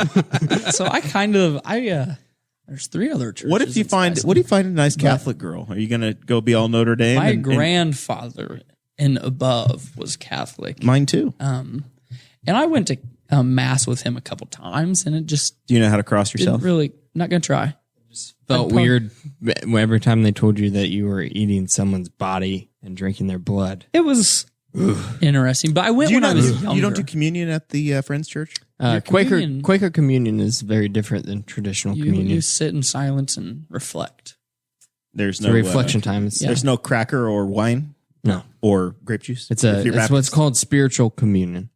there's 3 other churches. What if you find a nice Catholic girl? Are you going to go be all Notre Dame? My and grandfather and above was Catholic. mine too. And I went to mass with him a couple times, and it just Do you know how to cross yourself? didn't really. Not gonna try. Felt weird every time they told you that you were eating someone's body and drinking their blood. It was interesting, but I went when I was younger. You don't do communion at the Friends Church? communion- Quaker communion is very different than traditional communion. You sit in silence and reflect. There's It's no a reflection time. It's, There's no cracker or wine No, or grape juice. it's If you're what's Baptist. called spiritual communion.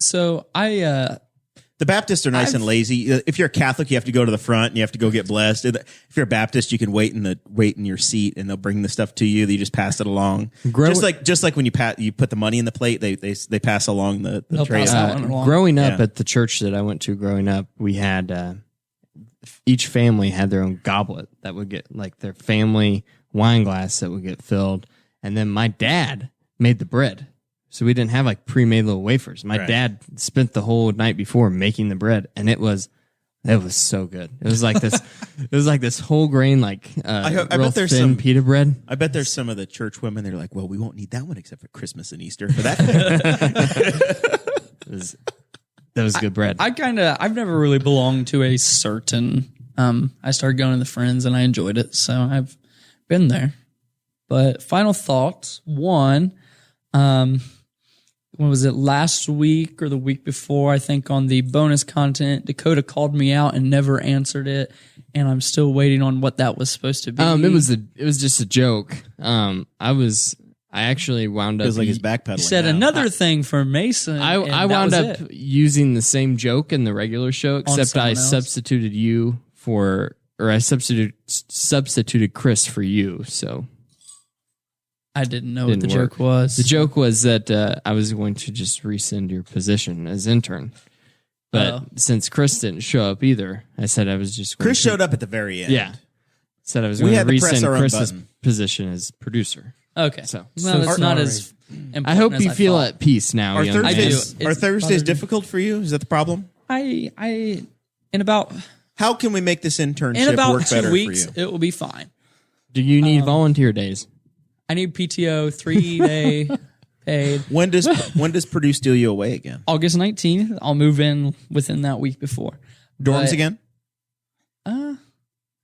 So The Baptists are nice and lazy. If you're a Catholic, you have to go to the front and you have to go get blessed. If you're a Baptist, you can wait in your seat and they'll bring the stuff to you. You just pass it along. Just like when you put the money in the plate, they pass along the tray. pass that one along. Growing up Yeah. at the church that I went to growing up, we had each family had their own goblet that would get like their family wine glass that would get filled. And then my dad made the bread. So we didn't have like pre-made little wafers. My dad spent the whole night before making the bread, and it was so good. It was like this. It was like this whole grain, like I real bet there's thin some pita bread. I bet there's some of the church women. They're like, well, we won't need that one except for Christmas and Easter. For that, That was good bread. I've never really belonged to a certain. I started going to the Friends and I enjoyed it, so I've been there. But final thoughts: one, when was it, last week or the week before? I think on the bonus content, Dakota called me out and never answered it, and I'm still waiting on what that was supposed to be. It was just a joke. I actually wound up. feels like his backpedaling. He said now. another thing for Mason. I wound up using the same joke in the regular show, except I someone else. substituted I substituted Chris for you. So I didn't know what didn't the work. joke was. the joke was that I was going to just rescind your position as intern. But since Chris didn't show up either, I said I was just going Chris to, showed up at the very end. Yeah, said I was We going to had to press rescind our own Chris's button. position as producer. Okay. So It's not as important I hope as you feel thought. at peace now. Are young man. Thursdays do. are It's Thursdays bothered me. difficult for you? Is that the problem? I in about How can we make this internship work better 2 weeks for you? it will be fine. Do you need volunteer days? I need PTO 3-day paid. When does Purdue steal you away again? August 19th. I'll move in within that week before. Dorms But, again?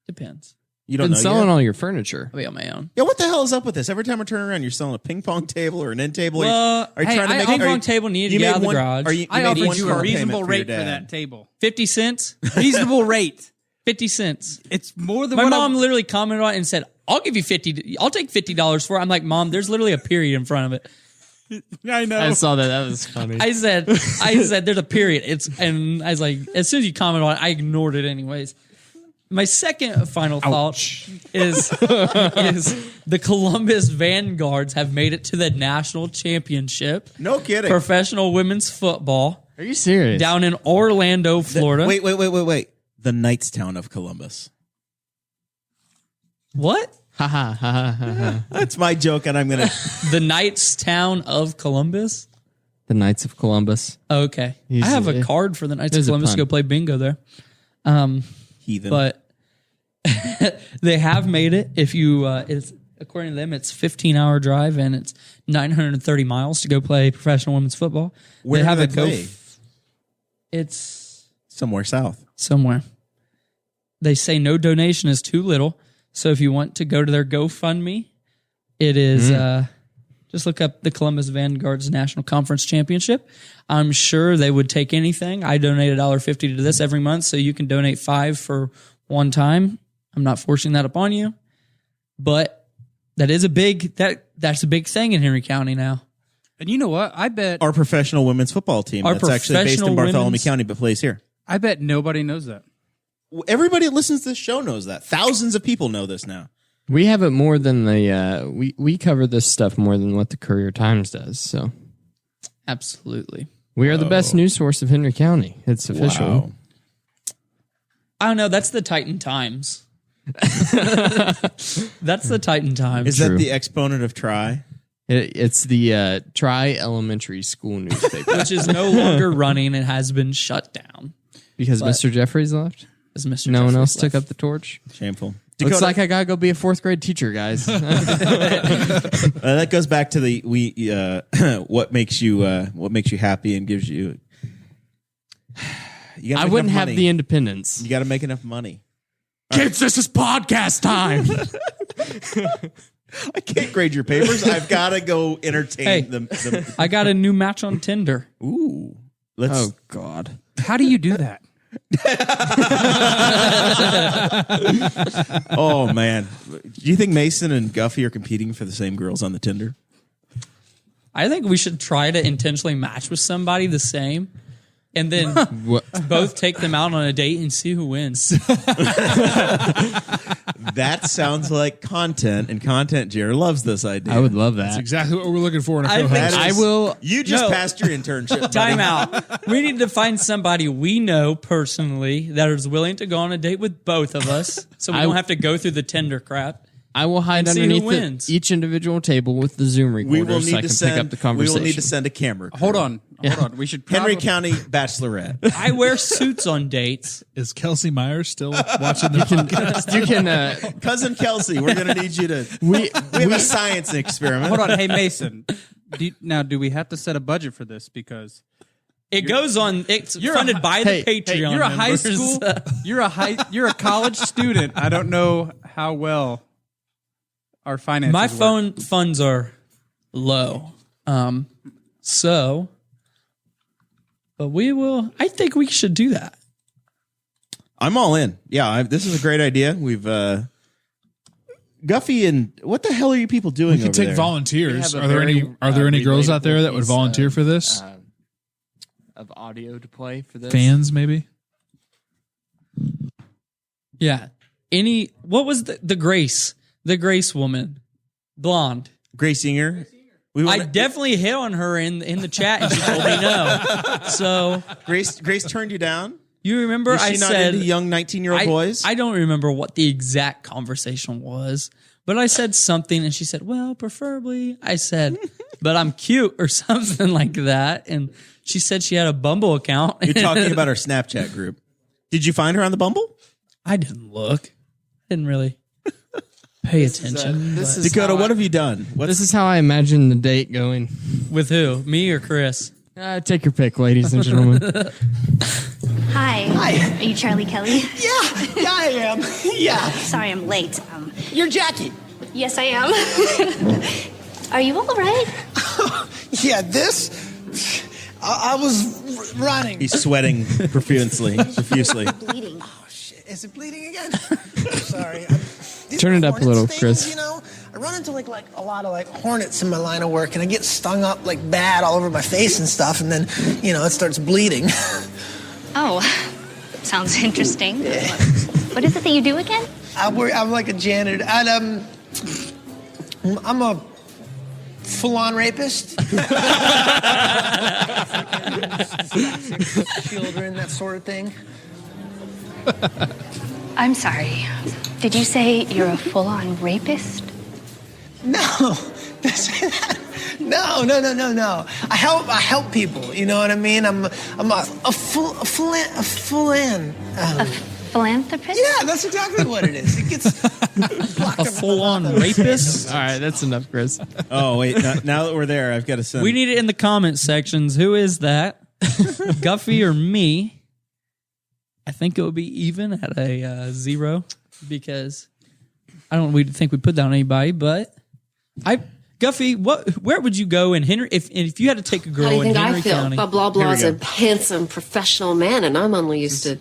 Depends. You don't Been know selling yet? all your furniture. I'll be on my own. Yeah, what the hell is up with this? Every time I turn around, you're selling a ping pong table or an end table. Well, are you trying to make ping are you- pong table needed to you get made out of the one- garage. Are you, I made offered one you car a reasonable payment rate your for dad. that table. 50 cents? Reasonable rate. 50 cents. It's more than My what mom literally commented on it and said, I'll give you $50. I'll take $50 for it. I'm like, Mom, there's literally a period in front of it. I know. I saw that. That was funny. I said, there's a period. And I was like, as soon as you commented on it, I ignored it anyways. My second final thought is the Columbus Vanguards have made it to the national championship. No kidding. Professional women's football Are you serious? down in Orlando, Florida. Wait. The Knightstown of Columbus. What? Ha ha ha ha ha. That's my joke, and I'm gonna. The Knightstown of Columbus? The Knights of Columbus. Okay. I have a card for the Knights of There's a Columbus to pun. go play bingo there. Heathen. But they have made it. If you, it's according to them, it's 15-hour drive and it's 930 miles to go play professional women's football. Where they have do a they go. play? It's Somewhere south. somewhere. They say no donation is too little. So if you want to go to their GoFundMe, it is just look up the Columbus Vanguards National Conference Championship. I'm sure they would take anything. I donate $1.50 to this every month, so you can donate $5 for one time. I'm not forcing that upon you, but that is that's a big thing in Henry County now. And you know what? I bet Our professional women's football team that's actually based in Bartholomew County but plays here. I bet nobody knows that. Everybody that listens to this show knows that. Thousands of people know this now. We have it more than the we cover this stuff more than what the Courier Times does. So Absolutely. we are the best news source of Henry County. It's official. Wow. I don't know. That's the Titan Times. That's the Titan Times. Is that the exponent of Tri? It's the Tri Elementary School newspaper which is no longer running and has been shut down. because Mr. Jeffries left. As Mr. No one Jeffries else left. took up the torch. Shameful. Looks like I gotta go be a 4th grade teacher, guys. That goes back to the what makes you happy and gives you. You I wouldn't have the independence. You got to make enough money. Kids, this is podcast time. I can't grade your papers. I've got to go entertain them. I got a new match on Tinder. Ooh, Oh God. How do you do that? Oh man, do you think Mason and Guffey are competing for the same girls on the Tinder? I think we should try to intentionally match with somebody the same, and then both take them out on a date and see who wins. That sounds like content, and Content Jer loves this idea. I would love That's that. exactly what we're looking for in a I co-host. think I will. You just No. passed your internship. buddy. Time out. We need to find somebody we know personally that is willing to go on a date with both of us, so we don't have to go through the Tinder crap. I will hide And see who underneath wins. each individual table with the Zoom recorder We will so need I to can send. pick up the We conversation. will need to send a camera. crew. Hold on. We should Henry probably- County Bachelorette. I wear suits on dates. Is Kelsey Myers still watching the podcast? You can. Cousin Kelsey, we're going to need you to. We We have a science experiment. Hold on. Hey, Mason. Do we have to set a budget for this? Because It goes on. It's You're funded a- by the hey, Patreon. you're a high members. school. You're a college student. I don't know how well our finances. My work. funds are low. But we will. I think we should do that. I'm all in. Yeah, this is a great idea. We've Guffey and what the hell are you people doing We could over take there? volunteers. We have Are a there very, any? Are there any girls out there that would relatable volunteer piece for this? of audio to play for this. Fans, maybe. Yeah. What was the Grace? The Grace woman, blonde. Grace Singer. We I wanna- definitely hit on her in the chat, and she told me no. So Grace turned you down. you remember Is she I not said into young 19-year-old boys? I don't remember what the exact conversation was, but I said something, and she said, "Well, preferably." I said, "But I'm cute" or something like that, and she said she had a Bumble account. You're talking about our Snapchat group. Did you find her on the Bumble? I didn't look. Didn't really pay attention. This is Dakota, how what have you done? This is how I imagine the date going. With who? Me or Chris? Take your pick, ladies and gentlemen. Hi. Hi. Are you Charlie Kelly? Yeah, I am. Yeah. Sorry, I'm late. You're Jackie. Yes, I am. Are you all right? Yeah, I was running. He's sweating profusely. Bleeding. Oh, shit. Is it bleeding again? Sorry. These Turn it up a hornets little, things, Chris. You know, I run into like a lot of hornets in my line of work, and I get stung up like bad all over my face and stuff, and then it starts bleeding. Oh, sounds interesting. What is it that you do again? I'm like a janitor. I'm a full-on rapist. Children, that sort of thing. I'm sorry. Did you say you're a full-on rapist? No, no. I help people. You know what I mean? I'm a Philanthropist? Yeah, that's exactly what it is. It gets A full-on rapist? All right, that's enough, Chris. Oh, wait. Now that we're there, I've got to send. We need it in the comment sections. Who is that? Guffey or me? I think it would be even at a 0 because I don't think we put down anybody, but Guffey, where would you go in Henry if you had to take a girl How do you in think Henry I feel? County? Blah, blah, Here we is a handsome professional man, and I'm only used to,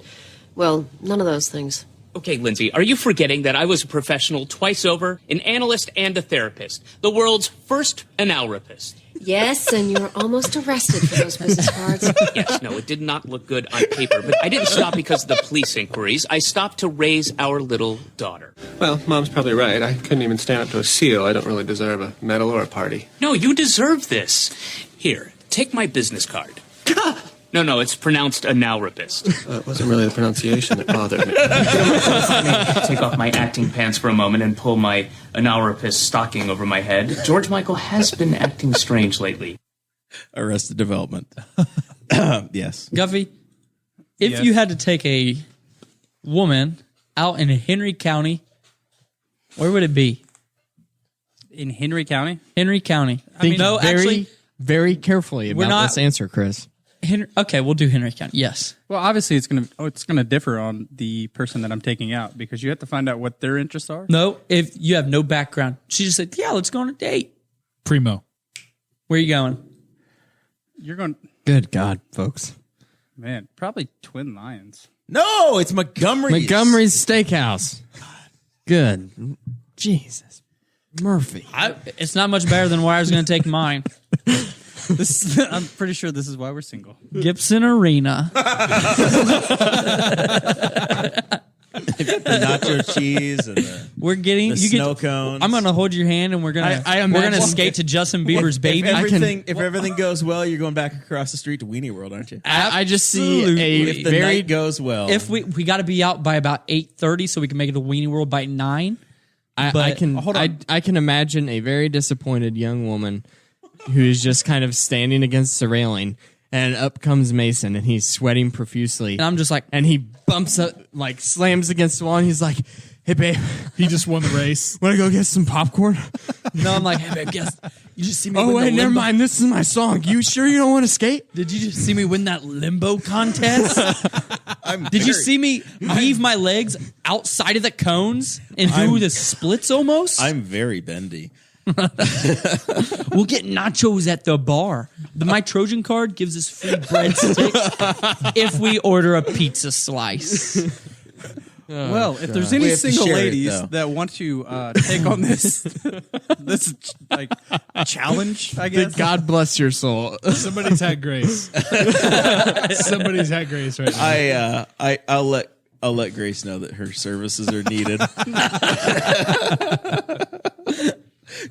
well, none of those things. Okay, Lindsay, are you forgetting that I was a professional twice over, an analyst and a therapist, the world's first analrapist? Yes, and you were almost arrested for those business cards. Yes, no, it did not look good on paper, but I didn't stop because of the police inquiries. I stopped to raise our little daughter. Well, Mom's probably right. I couldn't even stand up to a seal. I don't really deserve a medal or a party. No, you deserve this. Here, take my business card. No, it's pronounced analrapist. It wasn't really the pronunciation that bothered me. Take off my acting pants for a moment and pull my analrapist stocking over my head. George Michael has been acting strange lately. Arrested Development. Yes. Guffey, if you had to take a woman out in Henry County, where would it be? In Henry County? Henry County. Think very carefully about this answer, Chris. Okay, we'll do Henry County. Yes. Well, obviously it's gonna differ on the person that I'm taking out because you have to find out what their interests are. No, if you have no background. She just said, yeah, let's go on a date. Primo. Where are you going? You're going. Good God, folks. Man, probably Twin Lions. No, it's Montgomery's. Montgomery's Steakhouse. Good. Jesus. Murphy. It's not much better than where I was going to take mine. I'm pretty sure this is why we're single. Gibson Arena. The nacho cheese and the snow cones. I'm going to hold your hand and we're going to skate to Justin Bieber's Baby. If everything goes well, you're going back across the street to Weenie World, aren't you? I just see if the night goes well. If we got to be out by about 8:30 so we can make it to Weenie World by 9. I can imagine a very disappointed young woman who is just kind of standing against the railing, and up comes Mason, and he's sweating profusely. And I'm just like, and he bumps up, like slams against the wall, and he's like, "Hey, babe, he just won the race. Want to go get some popcorn?" No, I'm like, "Hey, babe, guess you just see me." Oh wait, never mind. This is my song. You sure you don't want to skate? Did you just see me win that limbo contest? Did you see me weave my legs outside of the cones and do the splits almost? I'm very bendy. We'll get nachos at the bar. My Trojan card gives us free breadstick if we order a pizza slice. Well, if there's any single ladies that want to take on this like challenge, I guess. God bless your soul. Somebody's had grace. Somebody's had grace right now. I'll let Grace know that her services are needed.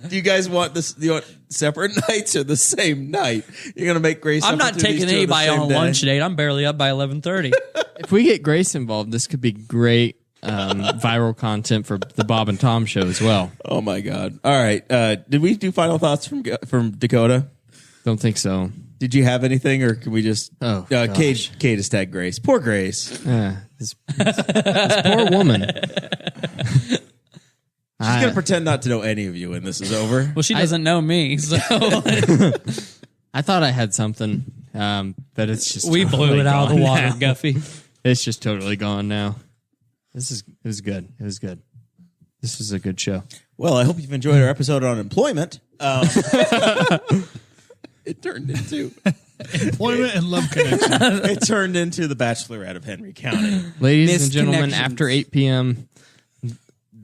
Do you guys want this? Do you want separate nights or the same night? You're gonna make Grace. I'm not taking anybody on a lunch date. I'm barely up by 11:30. If we get Grace involved, this could be great viral content for the Bob and Tom show as well. Oh my God! All right, did we do final thoughts from Dakota? Don't think so. Did you have anything, or can we just? Oh, Kade has tagged Grace. Poor Grace. This poor woman. She's going to pretend not to know any of you when this is over. Well, she doesn't know me, so. I thought I had something, but it's just we blew it out of the water, Guffey. It's just totally gone now. It was good. It was good. This was a good show. Well, I hope you've enjoyed our episode on employment. It turned into employment and love connection. It turned into the Bachelorette of Henry County. Ladies and gentlemen, after 8 p.m.,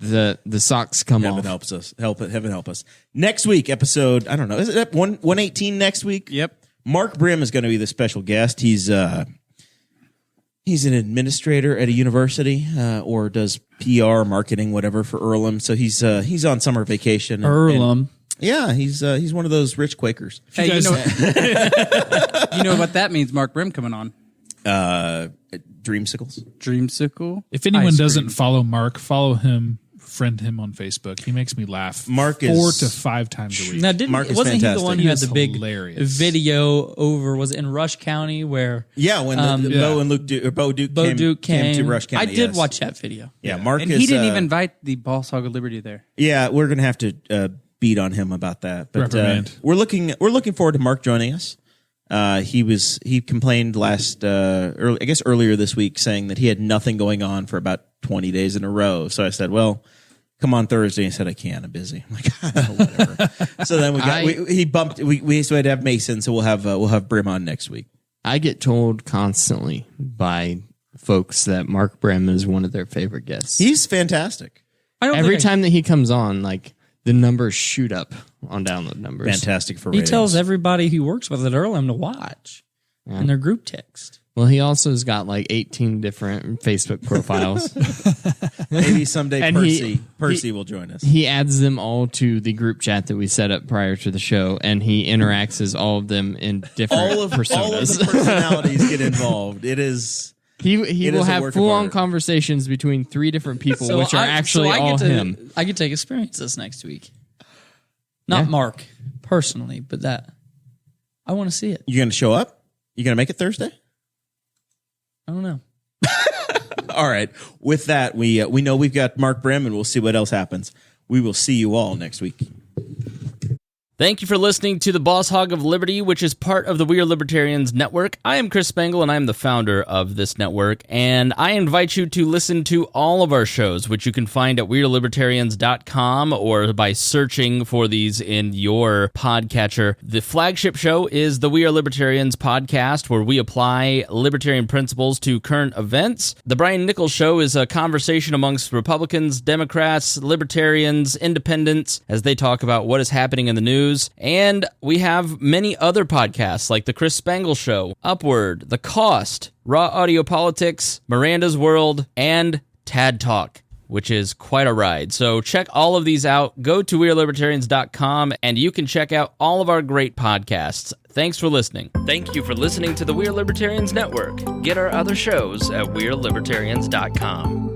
the socks come off. Heaven help us. Next week, episode, I don't know, is it 118 next week? Yep. Mark Brim is going to be the special guest. He's an administrator at a university or does PR, marketing, whatever for Earlham. So he's on summer vacation. Earlham. Yeah, he's one of those rich Quakers. Hey, you know what that means, Mark Brim coming on. Dreamsicle. If anyone doesn't follow Mark, follow him. Friend him on Facebook. He makes me laugh. Mark 4 to 5 times a week. Now, wasn't he the one who had the big hilarious. video over? Was it in Rush County where? Yeah, when Bo and Bo Duke came to Rush County. I did watch that video. Yeah, Mark and he didn't even invite the Boss Hog of Liberty there. Yeah, we're gonna have to beat on him about that. But we're looking forward to Mark joining us. He complained earlier this week, saying that he had nothing going on for about 20 days in a row. So I said, well, come on Thursday. He said, I can't. I'm busy. I'm like, whatever. So then we had to have Mason. So we'll have Brim on next week. I get told constantly by folks that Mark Brehm is one of their favorite guests. He's fantastic. Every time that he comes on, like the numbers shoot up on download numbers. Fantastic for He ratings. tells everybody he works with at Earlham to watch in their group text. Well, he also has got like 18 different Facebook profiles. Maybe someday And Percy will join us. He adds them all to the group chat that we set up prior to the show, and he interacts as all of them in different personas. All of the personalities get involved. It is. He It will is a have work of full-on art. conversations between 3 different people, which are actually I all get to, him. I get to experience this next week. Not Mark personally, but that I want to see it. You going to show up? You going to make it Thursday? I don't know. All right. With that, we know we've got Mark Brehm, and we'll see what else happens. We will see you all next week. Thank you for listening to the Boss Hog of Liberty, which is part of the We Are Libertarians Network. I am Chris Spangle, and I am the founder of this network, and I invite you to listen to all of our shows, which you can find at wearelibertarians.com or by searching for these in your podcatcher. The flagship show is the We Are Libertarians podcast, where we apply libertarian principles to current events. The Brian Nichols Show is a conversation amongst Republicans, Democrats, Libertarians, Independents, as they talk about what is happening in the news. And we have many other podcasts like The Chris Spangle Show, Upward, The Cost, Raw Audio Politics, Miranda's World, and Tad Talk, which is quite a ride. So check all of these out. Go to wearelibertarians.com and you can check out all of our great podcasts. Thanks for listening. Thank you for listening to the We Are Libertarians Network. Get our other shows at wearelibertarians.com.